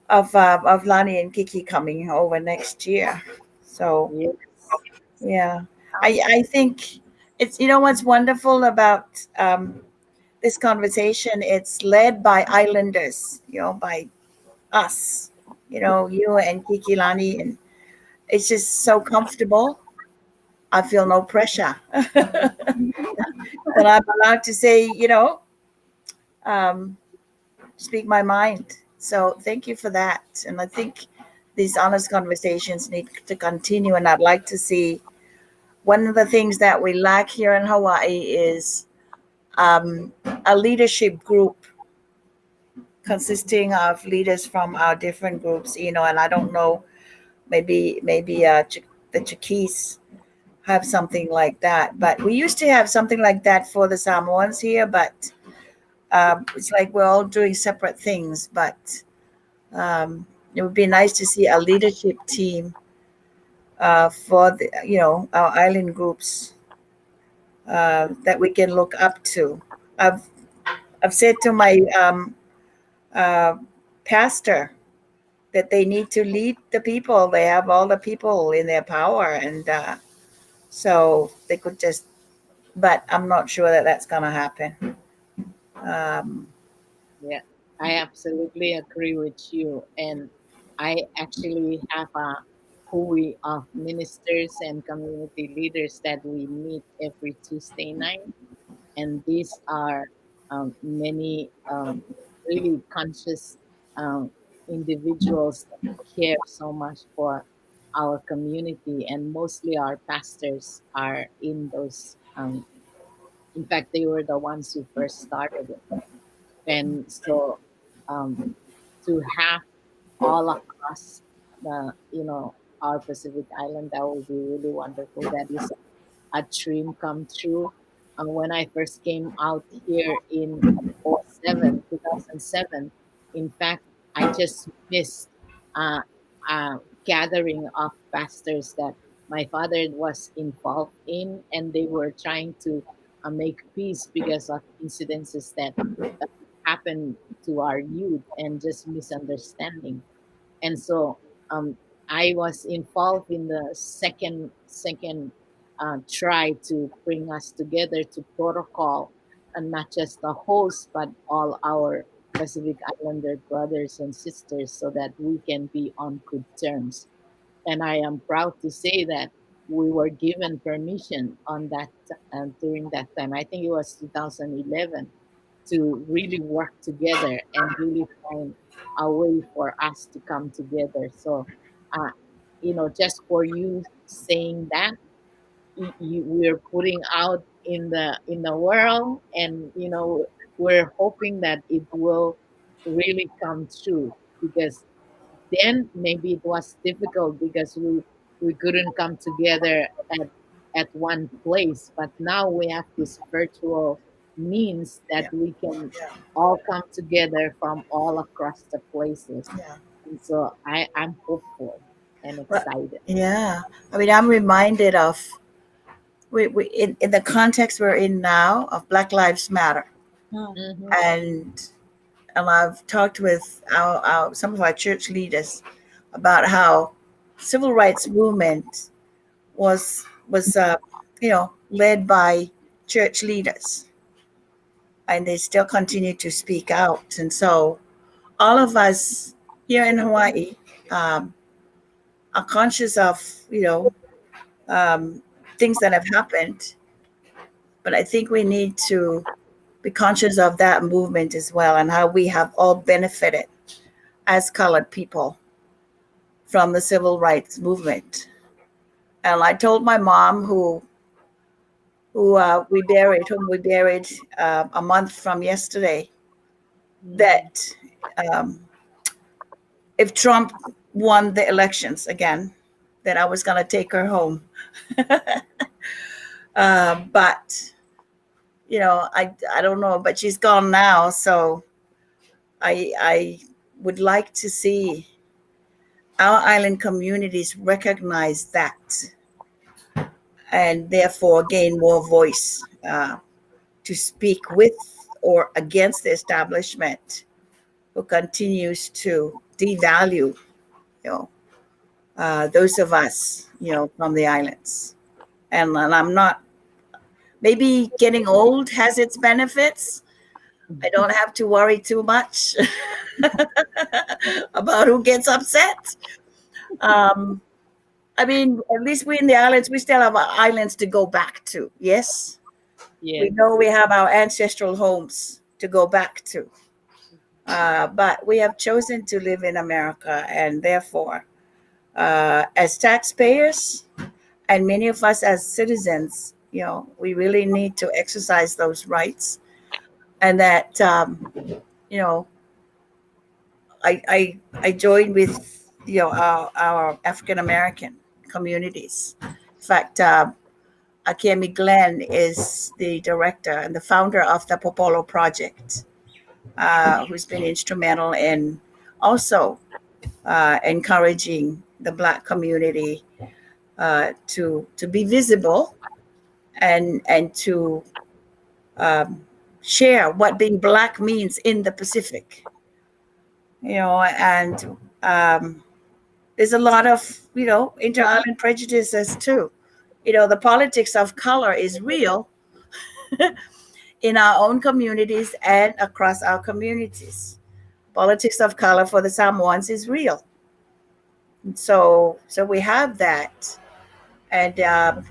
of Lani and Kiki coming over next year. So Yes. yeah, I think it's, what's wonderful about this conversation. It's led by islanders, by us, you and Kiki, Lani, and it's just so comfortable. I feel no pressure. But I'm allowed to say, um, speak my mind. So thank you for that. And I think these honest conversations need to continue. And I'd like to see, one of the things that we lack here in Hawaii is a leadership group consisting of leaders from our different groups, and I don't know, maybe the Chickees have something like that. But we used to have something like that for the Samoans here, but it's like we're all doing separate things. But it would be nice to see a leadership team for the our island groups that we can look up to. I've I've said to my uh, pastor that they need to lead the people. They have all the people in their power, and so they could just. But I'm not sure that that's going to happen. Um, Yeah, I absolutely agree with you. And I actually have a hui of ministers and community leaders that we meet every Tuesday night. And these are many really conscious um, individuals that care so much for our community. And mostly our pastors are in those. In fact, they were the ones who first started it. And so um, to have all across the our Pacific Island, that would be really wonderful. That is a dream come true. When I first came out here in 2007, in fact, I just missed uh, a gathering of pastors that my father was involved in, and they were trying to make peace because of incidences that happened to our youth and just misunderstanding. And so I was involved in the second try to bring us together to protocol, and not just the host but all our Pacific Islander brothers and sisters, so that we can be on good terms. And I am proud to say that we were given permission on that during that time. I think it was 2011, to really work together and really find a way for us to come together. So, uh, just for you saying that, we're putting out in the world, and we're hoping that it will really come true, because then maybe it was difficult because we couldn't come together at one place, but now we have this virtual means that yeah, we can yeah, all come together from all across the places. yeah. And so I'm hopeful and Right. excited. Yeah. I mean, I'm reminded of in the context we're in now of Black Lives Matter, Hmm. and I've talked with our some of our church leaders about how civil rights movement was led by church leaders, and they still continue to speak out. And so all of us here in Hawaii, um, are conscious of, things that have happened. But I think we need to be conscious of that movement as well, and how we have all benefited as colored people from the civil rights movement. And I told my mom, whom we buried a month from yesterday, that um, if Trump won the elections again, that I was going to take her home. But I don't know. But she's gone now, so I would like to see our island communities recognize that, and therefore gain more voice to speak with or against the establishment who continues to devalue, those of us, from the islands. And I'm not, maybe getting old has its benefits. I don't have to worry too much about who gets upset. I mean, at least we in the islands, we still have our islands to go back to. Yes. Yeah. We know we have our ancestral homes to go back to. But we have chosen to live in America, and therefore, as taxpayers, and many of us as citizens, we really need to exercise those rights. And that, I join with, our African American communities. In fact, Akemi Glenn is the director and the founder of the Popolo Project, who's been instrumental in also encouraging the Black community to be visible, and to share what being Black means in the Pacific. And there's a lot of inter-island prejudices too. The politics of color is real in our own communities and across our communities. Politics of color for the Samoans is real. So we have that, and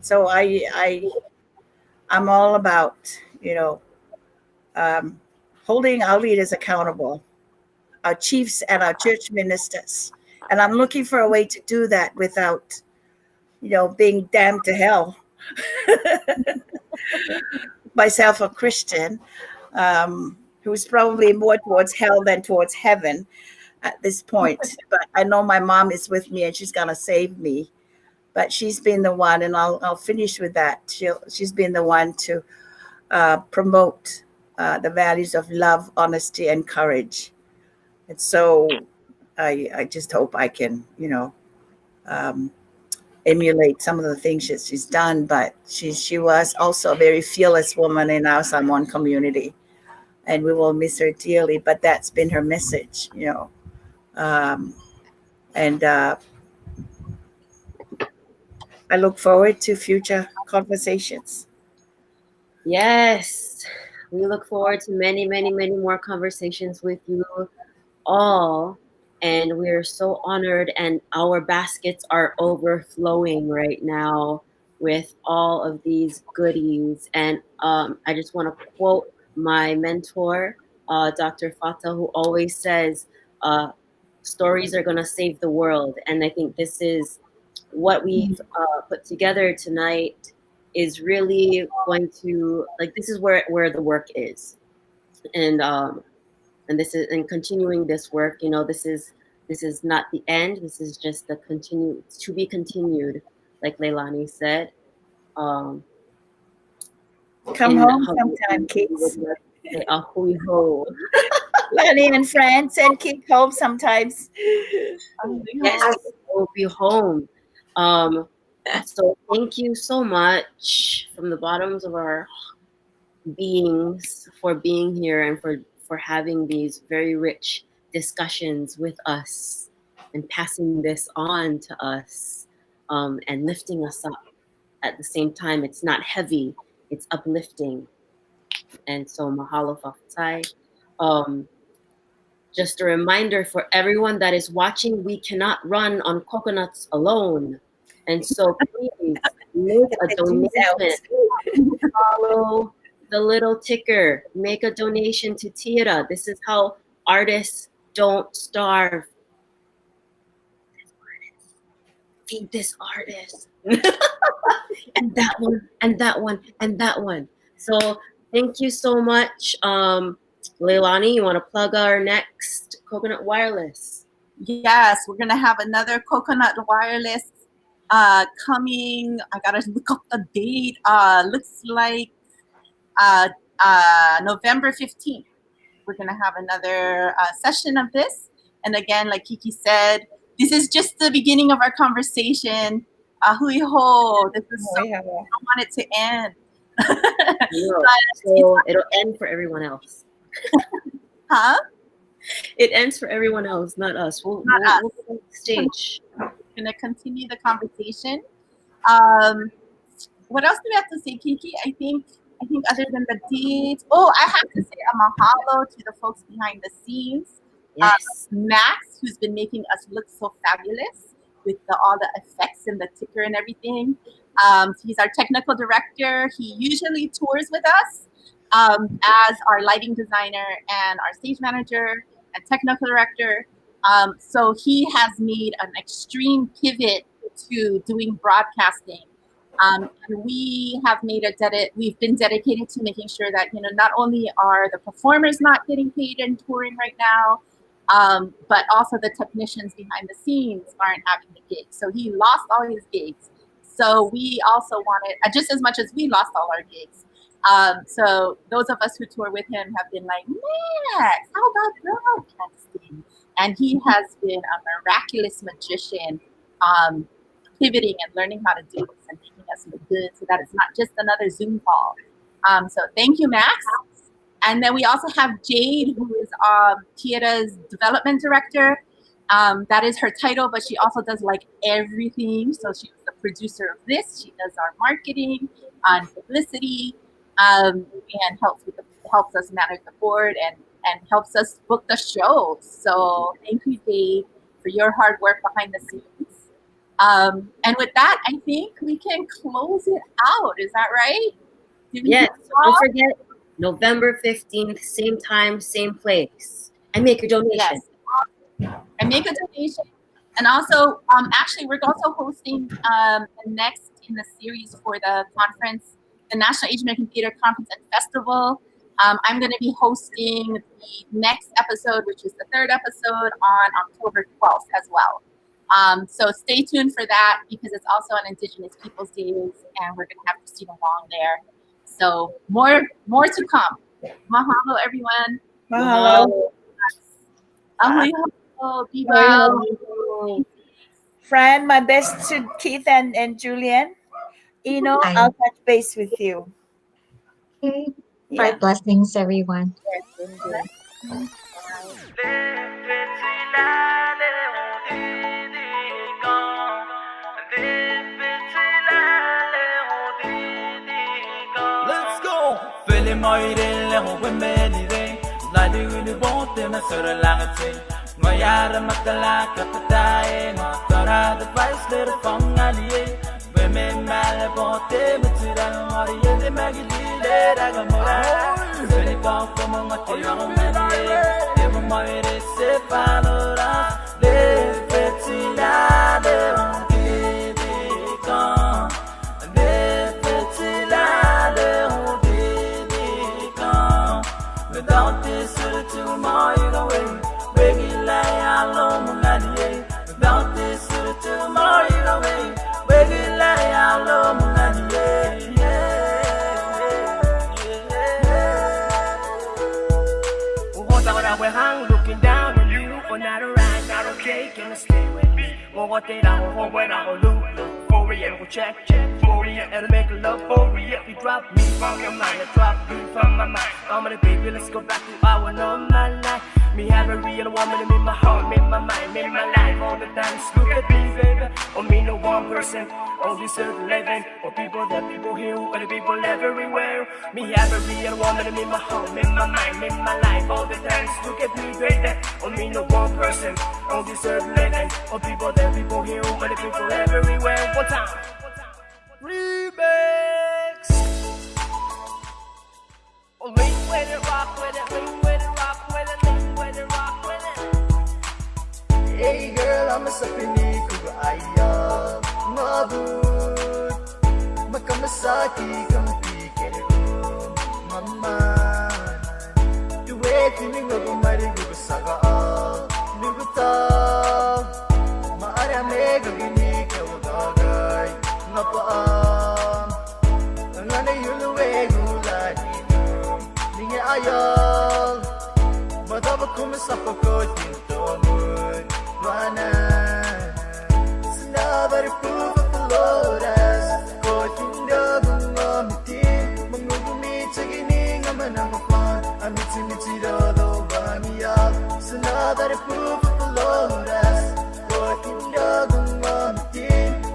so I'm all about um, holding our leaders accountable, our chiefs and our church ministers, and I'm looking for a way to do that without being damned to hell. Myself, a Christian, who's probably more towards hell than towards heaven at this point. But I know my mom is with me and she's gonna save me. But she's been the one, and I'll finish with that. She's been the one to promote the values of love, honesty, and courage. And so I just hope I can, um, emulate some of the things that she's done. But she was also a very fearless woman in our Samoan community, and we will miss her dearly. But that's been her message, and I look forward to future conversations. Yes, we look forward to many, many, many more conversations with you all. And we're so honored, and our baskets are overflowing right now with all of these goodies. And I just want to quote my mentor, Dr. Fata, who always says, stories are going to save the world. And I think this is what we've put together tonight is really going to, like, this is where the work is. And this is, and continuing this work, this is not the end. This is just the continue, to be continued, like Leilani said. Come home sometime, kids. Lani and friends, and kick home sometimes. Yes, we'll be home. So thank you so much from the bottoms of our beings for being here, and for having these very rich discussions with us, and passing this on to us, and lifting us up at the same time. It's not heavy, it's uplifting. And so mahalo fafatai. Just a reminder for everyone that is watching, we cannot run on coconuts alone. And so please make a donation. Follow the little ticker. Make a donation to TeAda. This is how artists don't starve. Feed this artist. And that one, and that one, and that one. So thank you so much. Leilani, you want to plug our next Coconut Wireless? Yes, we're gonna have another Coconut Wireless coming. I gotta look up the date. Looks like November 15th. We're gonna have another session of this. And again, like Kiki said, this is just the beginning of our conversation. Hui ho, this is so, I want it to end. So it'll end for everyone else. Huh? It ends for everyone else, not us. We'll go to the stage. We're gonna continue the conversation. What else do we have to say, Kiki? I think other than the dates. Oh, I have to say a mahalo to the folks behind the scenes. Yes. Max, who's been making us look so fabulous with all the effects and the ticker and everything. He's our technical director. He usually tours with us as our lighting designer and our stage manager and technical director. So he has made an extreme pivot to doing broadcasting. And we have made we've been dedicated to making sure that, not only are the performers not getting paid and touring right now, but also the technicians behind the scenes aren't having the gigs. So he lost all his gigs. So we also wanted, just as much as we lost all our gigs. So those of us who tour with him have been like, Max, how about broadcasting? And he has been a miraculous magician, pivoting and learning how to do this and making us look good so that it's not just another Zoom call. So thank you, Max. And then we also have Jade, who is TeAda's development director. That is her title, but she also does like everything. So she's the producer of this. She does our marketing, publicity, and helps us manage the board and helps us book the shows. So thank you, Jade, for your hard work behind the scenes. And with that, I think we can close it out. Is that right? Yes. Don't forget, November 15th, same time, same place. And make your donation. Yes. And make a donation. And also, actually, we're also hosting the next in the series for the conference, the National Asian American Theater Conference and Festival. I'm going to be hosting the next episode, which is the third episode, on October 12th as well. So stay tuned for that because it's also on Indigenous Peoples Days, and we're going to have Christina Wong there. So more to come. Mahalo, everyone. Mahalo. Mahalo. Be well. Fran, my best to Keith and Julian. I'll touch base with you. Okay. Bright blessings, everyone. Let's go. Feeling my little women, like the boat in a sort of language. My yard, Macalaca, Patai, Tara, the vice little fong alley. Women, Malabote, Matura, Maria, the Maggie, Agamora. Very far from a young man, never mind, it's a panora. Live it, without this to my way, regular alone, without this to my way, regular alone, we're hung looking down on you, or not around, not okay, can you stay with me? Or what they don't, or when I will for real, we'll check, for real, and make love for real. You drop me from your mind, I drop you from my mind. I'm gonna baby, let's go back to our normal life. Me have a real woman in my heart, in my mind, in my life all the time. Just look at me, baby. Oh, me no one person on this earth living. Or people that people here, or the people everywhere. Me have a real woman in my heart, in my mind, in my life all the time. Just look at me, baby. Oh, me no one person on this earth living. Or people that people here, or the people everywhere. One time. Remix. Oh, link with it, rock with it, link with it, rock with it, link with it, rock with it. Hey girl, I'm a sapini kuga ayam mabut makamasaki kampi kerum mama duwe tining agumari guga saga niguta maara mega gini kawagagay napaam ngana yuluwe gulani ninge ayam madaba kumasapa ko tintomun Mana Sinabar proof of the Lord as Kotinda bumamiti Mangugumi chagini ngaman ang mapan Amitsi-mitsi dodo bamiyak Sinabar proof of the Lord as Kotinda bumamiti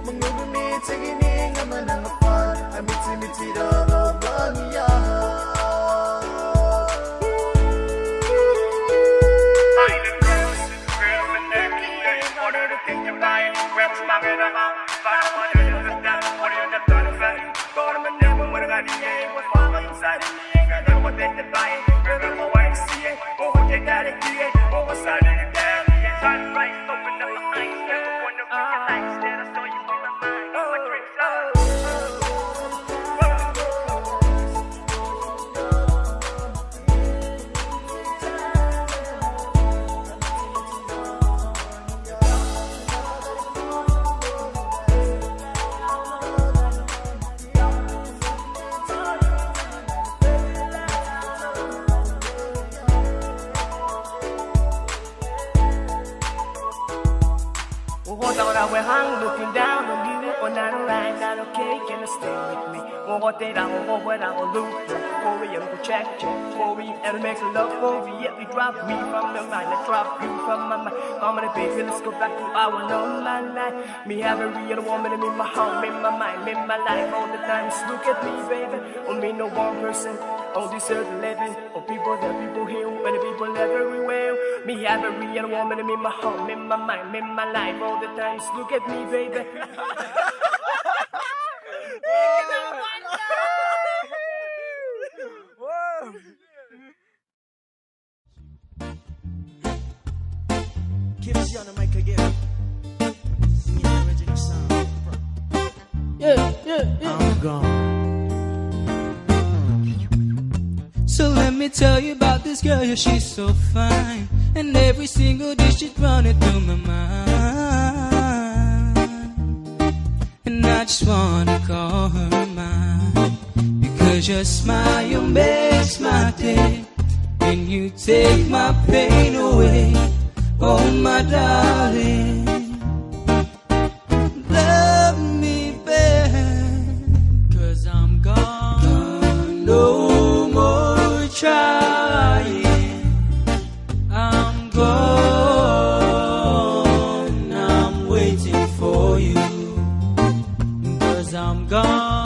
Mangugumi chagini ngaman ang mapan Amitsi-mitsi dodo bamiyak Looking down on you, or not alright, not okay, can you stay with me? What did I what I will look for you, go check for me, and make love for me, yet we drop me from the line, I drop you from my mind. I'm gonna baby, let's go back to our normal life. Me have a real woman in my heart, in my mind, in my life all the time. Just look at me, baby, on me no one person on this earth living, or people that people here, and the people everywhere. Me have a real woman in my heart, in my mind, in my life all the time. Just look at me, baby. Kim's on the mic again. Singing the original song. Yeah. I'm gone. So let me tell you about this girl, yeah, she's so fine. And every single day she's running through my mind. And I just wanna call her mine. Because your smile makes my day. And you take my pain away. Oh my darling, love me back, 'cause I'm gone, no more trying. I'm gone, I'm waiting for you, 'cause I'm gone.